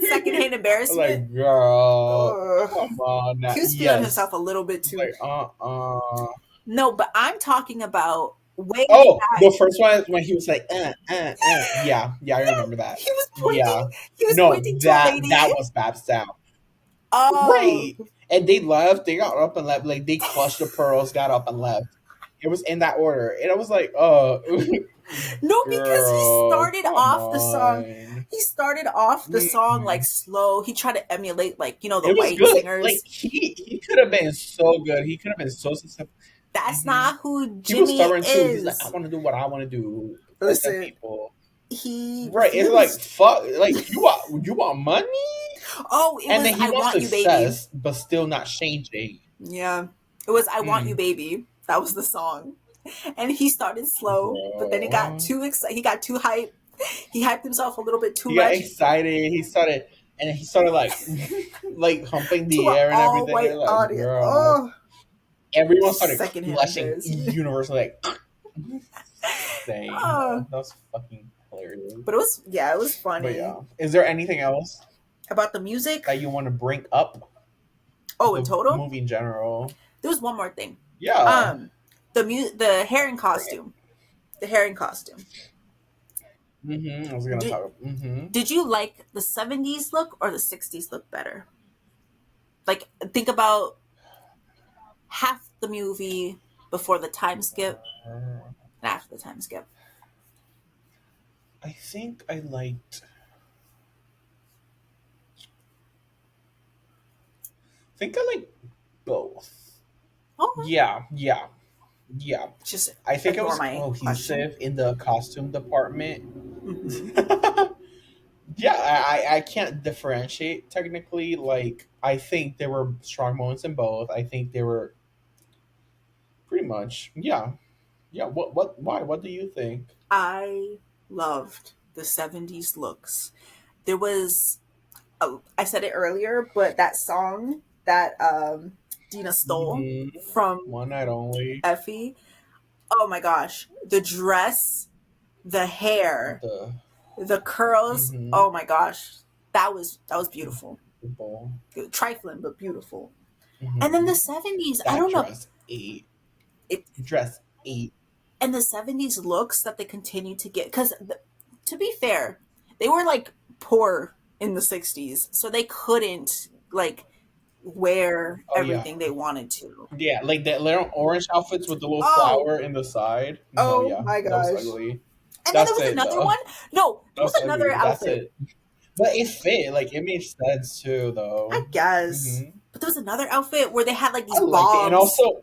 Secondhand embarrassment. Like, girl, Ugh. come on. Now. He was feeling Yes. himself a little bit It's too. like, uh. No, but I'm talking about way Oh, back. the first one when he was like, Yeah, yeah, I remember that. He was pointing. Yeah. He was No, pointing to a lady. that was Baps down. Oh Right. And they left. They got up and left. Like they clutched the pearls, got up and left. It was in that order, and I was like, no, because he girl, started come off the song. on." He started off the song like Mm. slow. He tried to emulate like the It was white good. Like singers. he could have been so good. He could have been so successful. That's Hmm. not who He was Jimmy stubborn too. He's like, I is. want to do what I want to do. Fuck them Listen, people. he Right. It's like refused. fuck. Like you want money, Oh, it and was then he "I wants Want You, Baby." success, but still not changing. Yeah, it was "I Want You, Mm. Baby." That was the song, and he started slow, but then he got Bro. too excited. He got too hyped. He hyped himself a little bit too He got much excited. He started like, like humping to the an air and all everything. white And like, audience. girl, Oh, everyone started secondhand clutching embarrassment. universally. Like, same. Oh, That's fucking hilarious. but it was, yeah, it was But funny. yeah, is there anything else About the music. that you want to bring up Oh, in the total, movie in general? there was one more thing. Yeah, The hair and bring it. costume. The hair and costume. I was gonna Did talk. Did you like the '70s look or the '60s look better? Like, think about half the movie before the time skip and after the time skip. I think I liked. I think I like both. Oh, Yeah, yeah, yeah. just I think it ignore was my question. cohesive in the costume department. Mm-hmm. Yeah, I can't differentiate technically. Like, I think there were strong moments in both. I think they were pretty much, yeah, yeah. Why? What do you think? I loved the 70s looks. There was, oh, I said it earlier, but that song that Dina stole from One night only. Effie, oh my gosh, the dress, the hair, The the curls, mm-hmm. oh my gosh, that was beautiful. The ball. Trifling but beautiful. And then the Mm-hmm. 70s, I That don't know, dress eight. it, Dress eight. and the 70s looks that they continue to get, because to be fair, they were like poor in the 60s, so they couldn't like wear Oh yeah, everything they wanted to. yeah. Like the little orange outfits with the little Oh, flower in the side. No, oh yeah, my that was gosh. ugly. And then there That's was it another though. one. No, there That was was another ugly. That's outfit. it. But it fit. Like it made sense too, I though. guess. Hmm. But there was another outfit where they had like I these liked it, and bobs, also,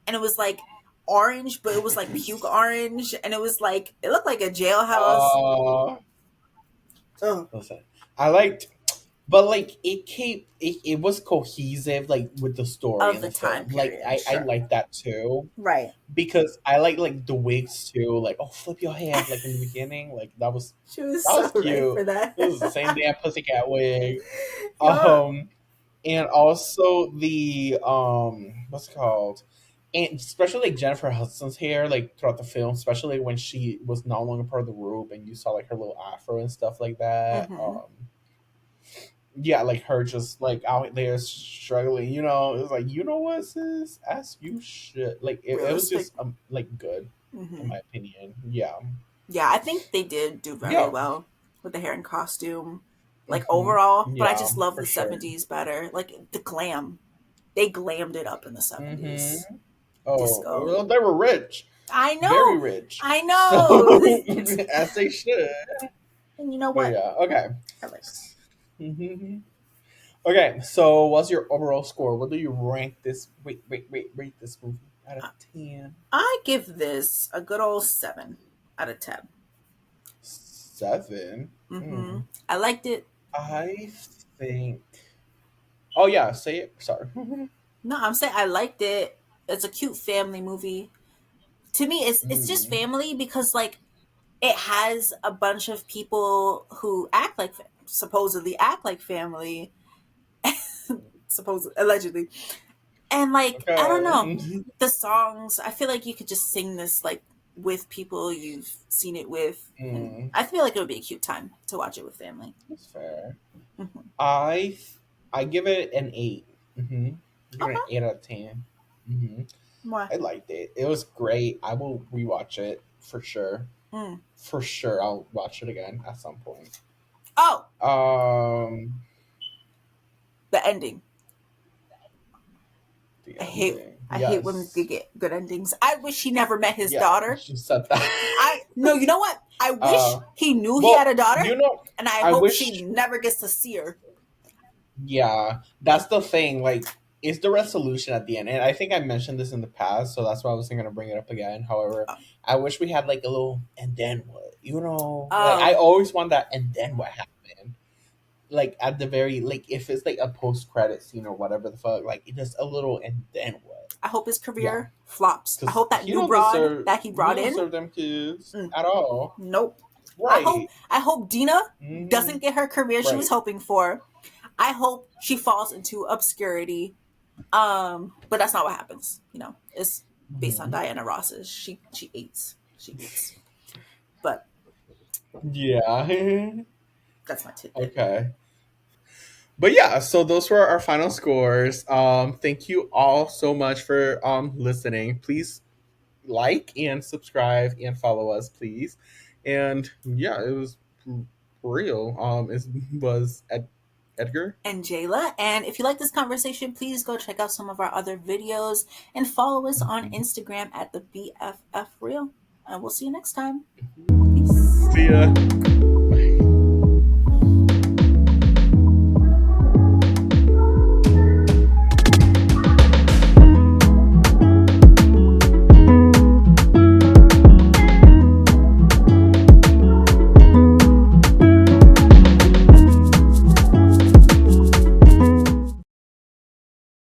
and it was like orange, but it was like puke orange, and it was like it looked like a jailhouse. uh, Ugh. listen, I liked, but like it was cohesive, like with the story Of in the the time film. Like period, I sure. like that too Right. because I like the wigs too. Like, oh, flip your hair, like in the beginning, like She was that so was right cute. for that. It was the same damn pussycat wig. Yeah. Um, and also the what's it called, and especially like Jennifer Hudson's hair, like throughout the film, especially when she was no longer part of the group and you saw like her little afro and stuff like that. Mm-hmm. Yeah, like her just like out there struggling, it was like, you know what, sis, as you should. Like it was Realistic. just like good in Mm-hmm. my opinion. Yeah. Yeah, I think they did do very Yeah. well with the hair and costume, like Hmm. overall. But I Yeah, just love for the sure. 70s better. Like the glam. They glammed it up in the Hmm. 70s. Oh, Disco. well, they were rich, I very know. rich. I So, know. as they should. And you know But what? yeah, okay. I like. Hmm. Okay, so what's your overall score? What do you rank this? Wait, rate this movie out of 10? I give this a good old 7 out of 10. 7? Mm-hmm. Hmm. I liked it. I think. Oh, yeah, say it. Sorry. No, I'm saying I liked it. It's a cute family movie. To me, it's just Mm. family because like it has a bunch of people who act like supposedly act like family, supposed allegedly, and like I don't know Okay. the songs. I feel like you could just sing this like with people you've seen it with, and Mm, I feel like it would be a cute time to watch it with family. that's fair. Hmm. I I give it an 8. Mm-hmm. Give it an Okay, 8 out of 10. Mm-hmm. why? I liked it. It was great. I will rewatch it for sure. Mm. For sure, I'll watch it again at some point. Oh, Um, the ending. the I hate. ending. I hate when they Yes. get good endings. I wish he never met his Yeah, daughter. you said that. I no, you know what? I wish uh, he knew he had well, a daughter, and I I hope she wish. never gets to see her. Yeah, that's the thing. Like, is the resolution at the end? And I think I mentioned this in the past, so that's why I was going to bring it up again. However, I wish we had like a little and then what? Like I Oh, always want that and then what happened. Like at the very, like if it's like a post credit scene or whatever the fuck, like just a little and then what? I hope his Yeah, career flops. I because hope that new broad that he he brought don't in. deserve them kids Mm, at all. nope. I hope Right. I hope Dina Hmm. doesn't get her career she was Right. hoping for. I hope she falls into obscurity. But that's not what happens. It's based on Hmm. Diana Ross's. She eats. She eats. But Yeah. that's my tidbit. Okay. But yeah, so those were our final scores. Thank you all so much for listening. Please like and subscribe and follow us, please. And yeah, it was real. It was Edgar. And Jayla. And if you like this conversation, please go check out some of our other videos and follow us on Mhm. Instagram at the BFF Real. And we'll see you next time. See Peace. ya. Bye.